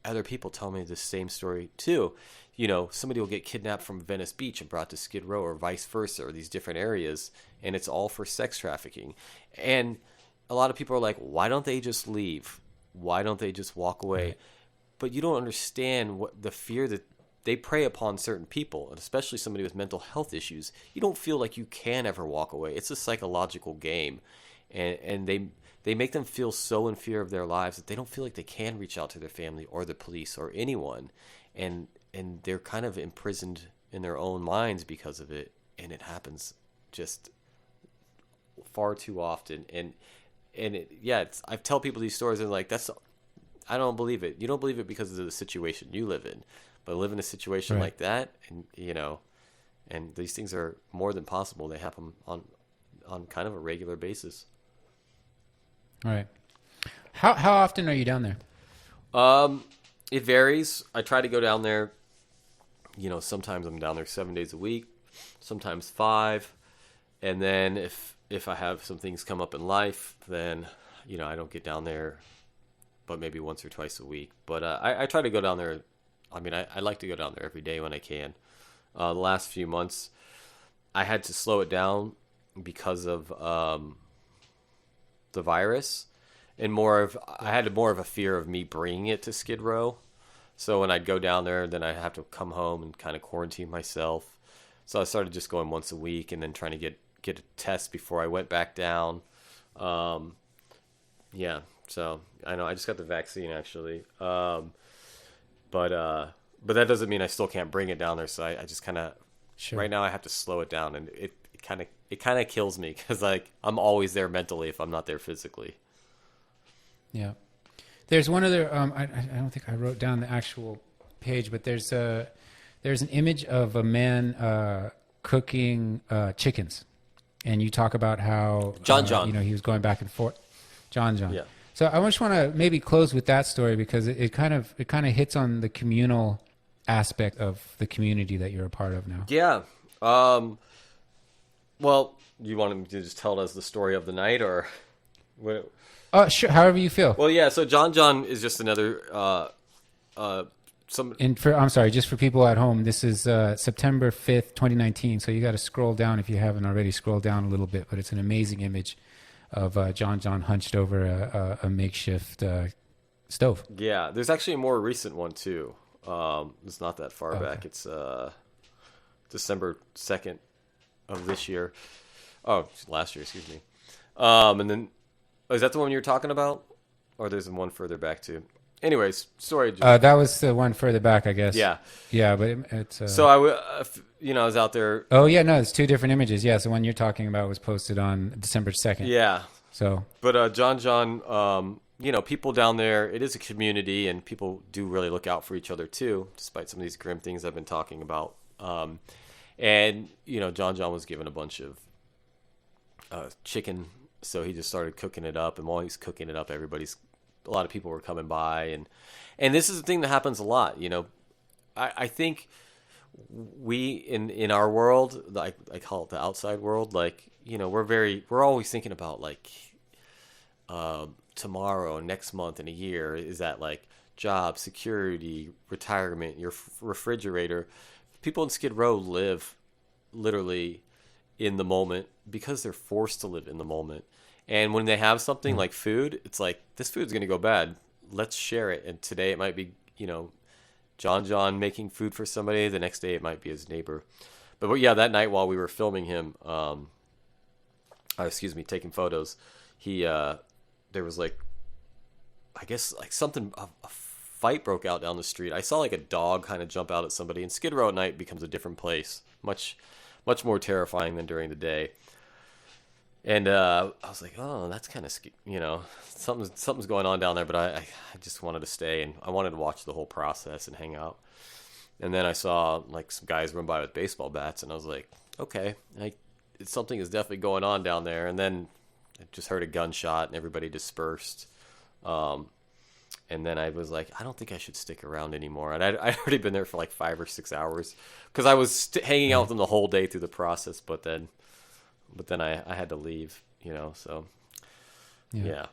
other people tell me the same story too. You know, somebody will get kidnapped from Venice Beach and brought to Skid Row, or vice versa, or these different areas, and it's all for sex trafficking. And a lot of people are like, why don't they just leave? Why don't they just walk away? Right. But you don't understand what the fear that they prey upon certain people, and especially somebody with mental health issues. You don't feel like you can ever walk away. It's a psychological game, and they make them feel so in fear of their lives that they don't feel like they can reach out to their family or the police or anyone, and they're kind of imprisoned in their own minds because of it. And it happens just far too often. And I tell people these stories and like, I don't believe it. You don't believe it because of the situation you live in, but live in a situation like that, and you know, and these things are more than possible. They happen on kind of a regular basis. All right. How often are you down there? It varies. I try to go down there. You know, sometimes I'm down there 7 days a week, sometimes 5, and then if I have some things come up in life, then you know I don't get down there, but maybe once or twice a week. But I try to go down there. I mean, I like to go down there every day when I can. The last few months, I had to slow it down because of the virus, and I had more of a fear of me bringing it to Skid Row. So when I'd go down there, then I'd have to come home and kind of quarantine myself. So I started just going once a week and then trying to get a test before I went back down. Yeah, so I know I just got the vaccine actually. But that doesn't mean I still can't bring it down there. So I just kind of, right now I have to slow it down, and it kind of kills me because like I'm always there mentally if I'm not there physically. Yeah. There's one other, I don't think I wrote down the actual page, but there's an image of a man cooking chickens, and you talk about how John, he was going back and forth. John. Yeah. So I just want to maybe close with that story because it kind of hits on the communal aspect of the community that you're a part of now. Yeah. Well, you want me to just tell us the story of the night, or what? Sure. However you feel. Well, yeah. So John is just another I'm sorry, just for people at home, this is September 5th, 2019. So you got to scroll down if you haven't already. Scroll down a little bit, but it's an amazing image of John hunched over a makeshift stove. Yeah, there's actually a more recent one too. It's not that far back. It's December 2nd of this year. Oh, last year, excuse me. And then, is that the one you're talking about? Or there's one further back too? Anyways, sorry. That was the one further back, I guess. Yeah. Yeah, but it's... So I was out there... Oh, yeah, no, it's two different images. Yeah, the one you're talking about was posted on December 2nd. Yeah. So... But John, people down there, it is a community, and people do really look out for each other too, despite some of these grim things I've been talking about. And, John was given a bunch of chicken, so he just started cooking it up, and while he's cooking it up, a lot of people were coming by, and this is the thing that happens a lot. I think we in our world, like I call it the outside world, like we're always thinking about like tomorrow, next month, and a year. Is that like job security, retirement, your refrigerator? People in Skid Row live literally in the moment because they're forced to live in the moment. And when they have something like food, it's like, this food's going to go bad. Let's share it. And today it might be, John making food for somebody. The next day it might be his neighbor. But yeah, that night while we were filming him, taking photos, there was like, I guess like a fight broke out down the street. I saw like a dog kind of jump out at somebody, and Skid Row at night becomes a different place. Much more terrifying than during the day. And I was like, oh, that's kind of, something's going on down there. But I just wanted to stay, and I wanted to watch the whole process and hang out. And then I saw like some guys run by with baseball bats, and I was like, okay, something is definitely going on down there. And then I just heard a gunshot, and everybody dispersed. And then I was like, I don't think I should stick around anymore. And I'd already been there for like 5 or 6 hours because I was hanging out with them the whole day through the process. But then I had to leave, so yeah.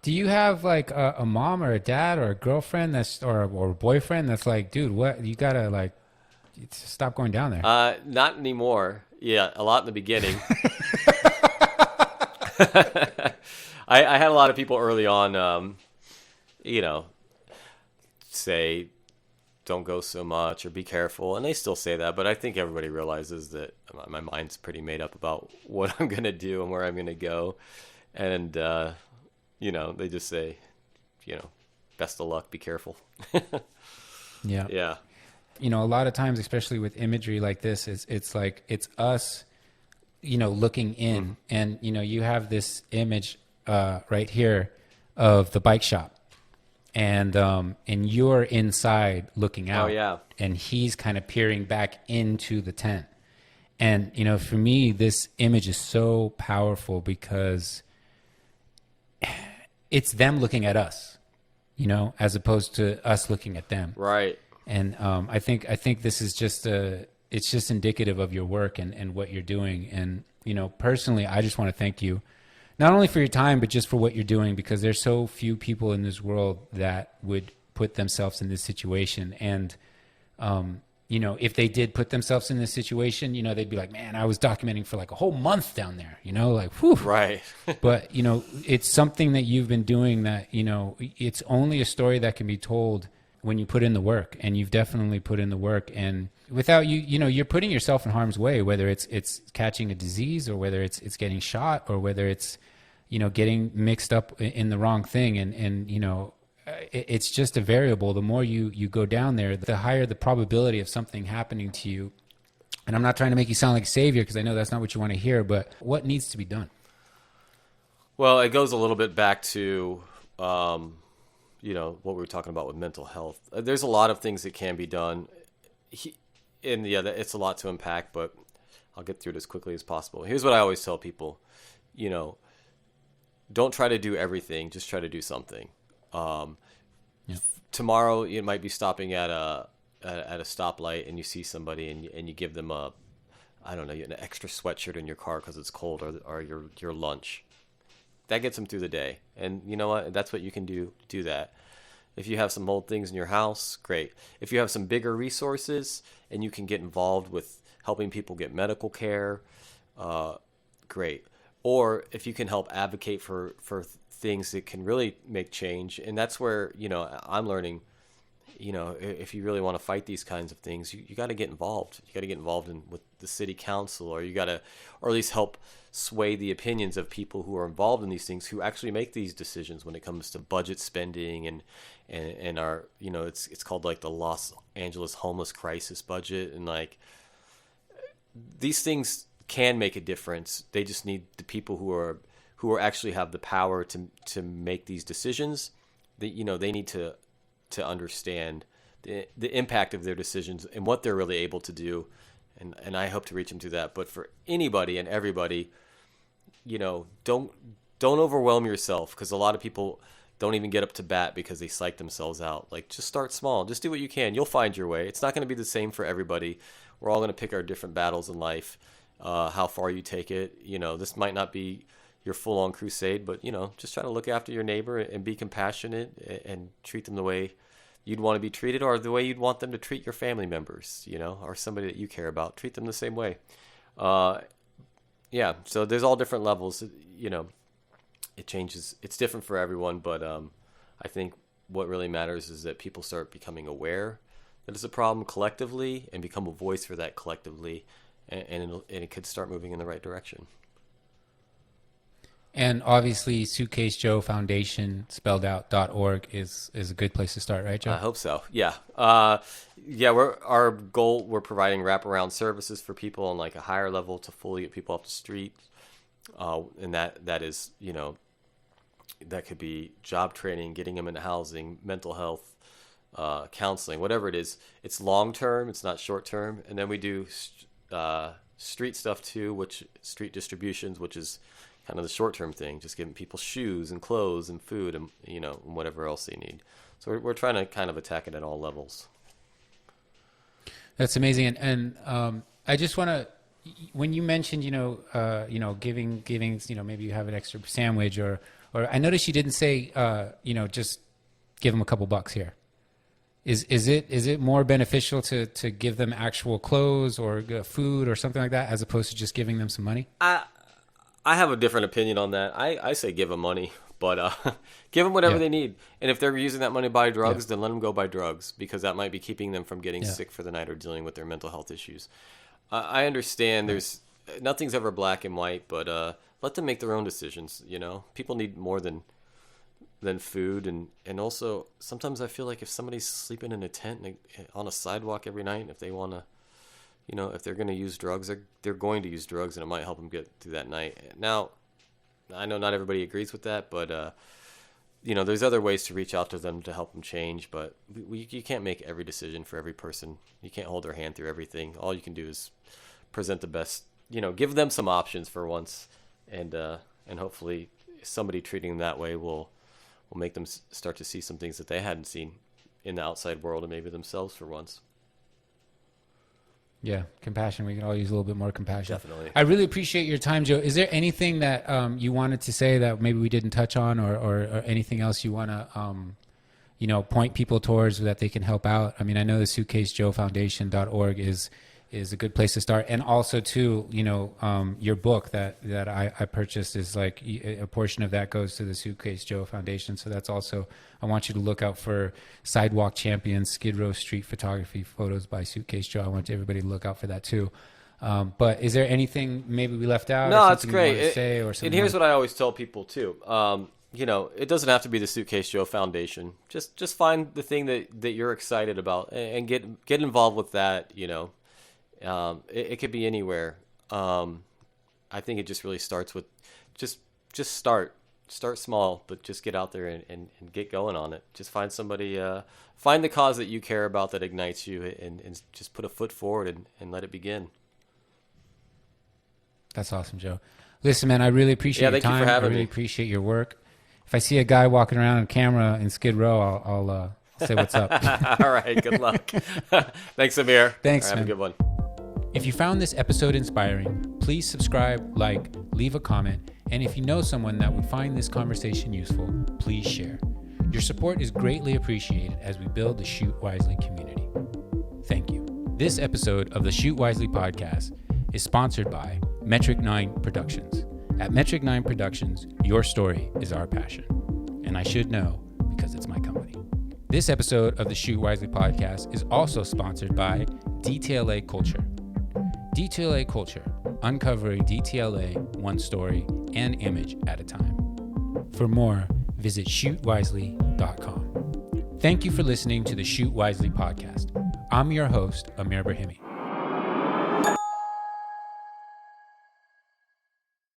Do you have like a mom or a dad or a girlfriend or a boyfriend that's like, dude, what, you gotta like stop going down there? Not anymore. Yeah, a lot in the beginning. I had a lot of people early on, say, don't go so much or be careful. And they still say that, but I think everybody realizes that my mind's pretty made up about what I'm going to do and where I'm going to go. And, they just say, best of luck, be careful. Yeah. Yeah. A lot of times, especially with imagery like this, it's like, it's us, looking in, and, you have this image right here of the bike shop, and you're inside looking out. Oh, yeah. And he's kind of peering back into the tent. And, for me, this image is so powerful because it's them looking at us, as opposed to us looking at them. Right. And I think this is just it's just indicative of your work and what you're doing. And, personally, I just want to thank you, not only for your time, but just for what you're doing, because there's so few people in this world that would put themselves in this situation. And if they did put themselves in this situation, they'd be like, man, I was documenting for like a whole month down there, like, whew. Right. But, it's something that you've been doing that, it's only a story that can be told when you put in the work, and you've definitely put in the work. And without you're putting yourself in harm's way, whether it's catching a disease, or whether it's getting shot, or whether it's, getting mixed up in the wrong thing. And it's just a variable. The more you go down there, the higher the probability of something happening to you. And I'm not trying to make you sound like a savior, because I know that's not what you want to hear, but what needs to be done? Well, it goes a little bit back to, what we were talking about with mental health. There's a lot of things that can be done. It's a lot to unpack, but I'll get through it as quickly as possible. Here's what I always tell people, don't try to do everything, just try to do something. Tomorrow you might be stopping at a stoplight, and you see somebody, and you give them an extra sweatshirt in your car because it's cold, or your lunch. That gets them through the day. And you know what? That's what you can do that. If you have some old things in your house, great. If you have some bigger resources and you can get involved with helping people get medical care, great. Or if you can help advocate for things that can really make change. And that's where, I'm learning, if you really want to fight these kinds of things, you got to get involved. You got to get involved with the city council, or or at least help sway the opinions of people who are involved in these things, who actually make these decisions when it comes to budget spending and our, it's called like the Los Angeles homeless crisis budget. And like, these things can make a difference. They just need the people who are actually have the power to make these decisions. They need to understand the impact of their decisions and what they're really able to do. And I hope to reach them through that. But for anybody and everybody, don't overwhelm yourself, because a lot of people don't even get up to bat because they psych themselves out. Like, just start small. Just do what you can. You'll find your way. It's not going to be the same for everybody. We're all going to pick our different battles in life. How far you take it. This might not be your full-on crusade, but, just try to look after your neighbor and be compassionate and treat them the way you'd want to be treated, or the way you'd want them to treat your family members, or somebody that you care about. Treat them the same way. So there's all different levels. It changes. It's different for everyone, but I think what really matters is that people start becoming aware that it's a problem collectively, and become a voice for that collectively, and it could start moving in the right direction. And obviously, Suitcase Joe Foundation, spelled out .org, is a good place to start, right, Joe? I hope so. Yeah. Our goal, we're providing wraparound services for people on like a higher level to fully get people off the street. And that is, that could be job training, getting them into housing, mental health, counseling, whatever it is. It's long term. It's not short term. And then we do street stuff too, street distributions, which is kind of the short-term thing, just giving people shoes and clothes and food and, and whatever else they need. So we're trying to kind of attack it at all levels. That's amazing. And I just want to, when you mentioned, giving, maybe you have an extra sandwich or I noticed you didn't say, just give them a couple bucks here. Is it more beneficial to give them actual clothes or food or something like that, as opposed to just giving them some money? I have a different opinion on that. I say give them money, but give them whatever they need. And if they're using that money to buy drugs, then let them go buy drugs, because that might be keeping them from getting sick for the night or dealing with their mental health issues. I understand there's nothing's ever black and white, but let them make their own decisions. People need more than food, and also sometimes I feel like if somebody's sleeping in a tent on a sidewalk every night, if they want to, if they're going to use drugs, they're going to use drugs, and it might help them get through that night. Now, I know not everybody agrees with that, but there's other ways to reach out to them to help them change. But you can't make every decision for every person. You can't hold their hand through everything. All you can do is present the best. Give them some options for once, and hopefully somebody treating them that way will make them start to see some things that they hadn't seen in the outside world, and maybe themselves for once. Yeah, compassion. We can all use a little bit more compassion. Definitely. I really appreciate your time, Joe. Is there anything that you wanted to say that maybe we didn't touch on, or anything else you want to, point people towards that they can help out. I mean, I know the Suitcase Joe Foundation.org is a good place to start. And also too, your book that I purchased is like a portion of that goes to the Suitcase Joe Foundation. So that's also, I want you to look out for Sidewalk Champions, Skid Row Street Photography Photos by Suitcase Joe. I want everybody to look out for that too. But is there anything maybe we left out? No, or it's great. You want to say or something? And here's what I always tell people too. It doesn't have to be the Suitcase Joe Foundation. Just find the thing that you're excited about and get involved with that. It could be anywhere. I think it just really starts with just start small, but just get out there and get going on it. Just find somebody, find the cause that you care about that ignites you, and just put a foot forward and let it begin. That's awesome, Joe. Listen, man, I really appreciate your time. Thank you for having me. I really appreciate your work. If I see a guy walking around on camera in Skid Row, I'll say what's up. All right, good luck. Thanks, Amir. Thanks, Have man. a good one. If you found this episode inspiring, please subscribe, leave a comment, and if you know someone that would find this conversation useful, please share. Your support is greatly appreciated as we build the Shoot Wisely community. Thank you. This episode of the Shoot Wisely podcast is sponsored by Metric 9 Productions. At Metric 9 Productions, your story is our passion. And I should know because it's my company. This episode of the Shoot Wisely podcast is also sponsored by DTLA Culture. DTLA Culture, uncovering DTLA one story and image at a time. For more, visit shootwisely.com. Thank you for listening to the Shoot Wisely podcast. I'm your host, Amir Ebrahimi.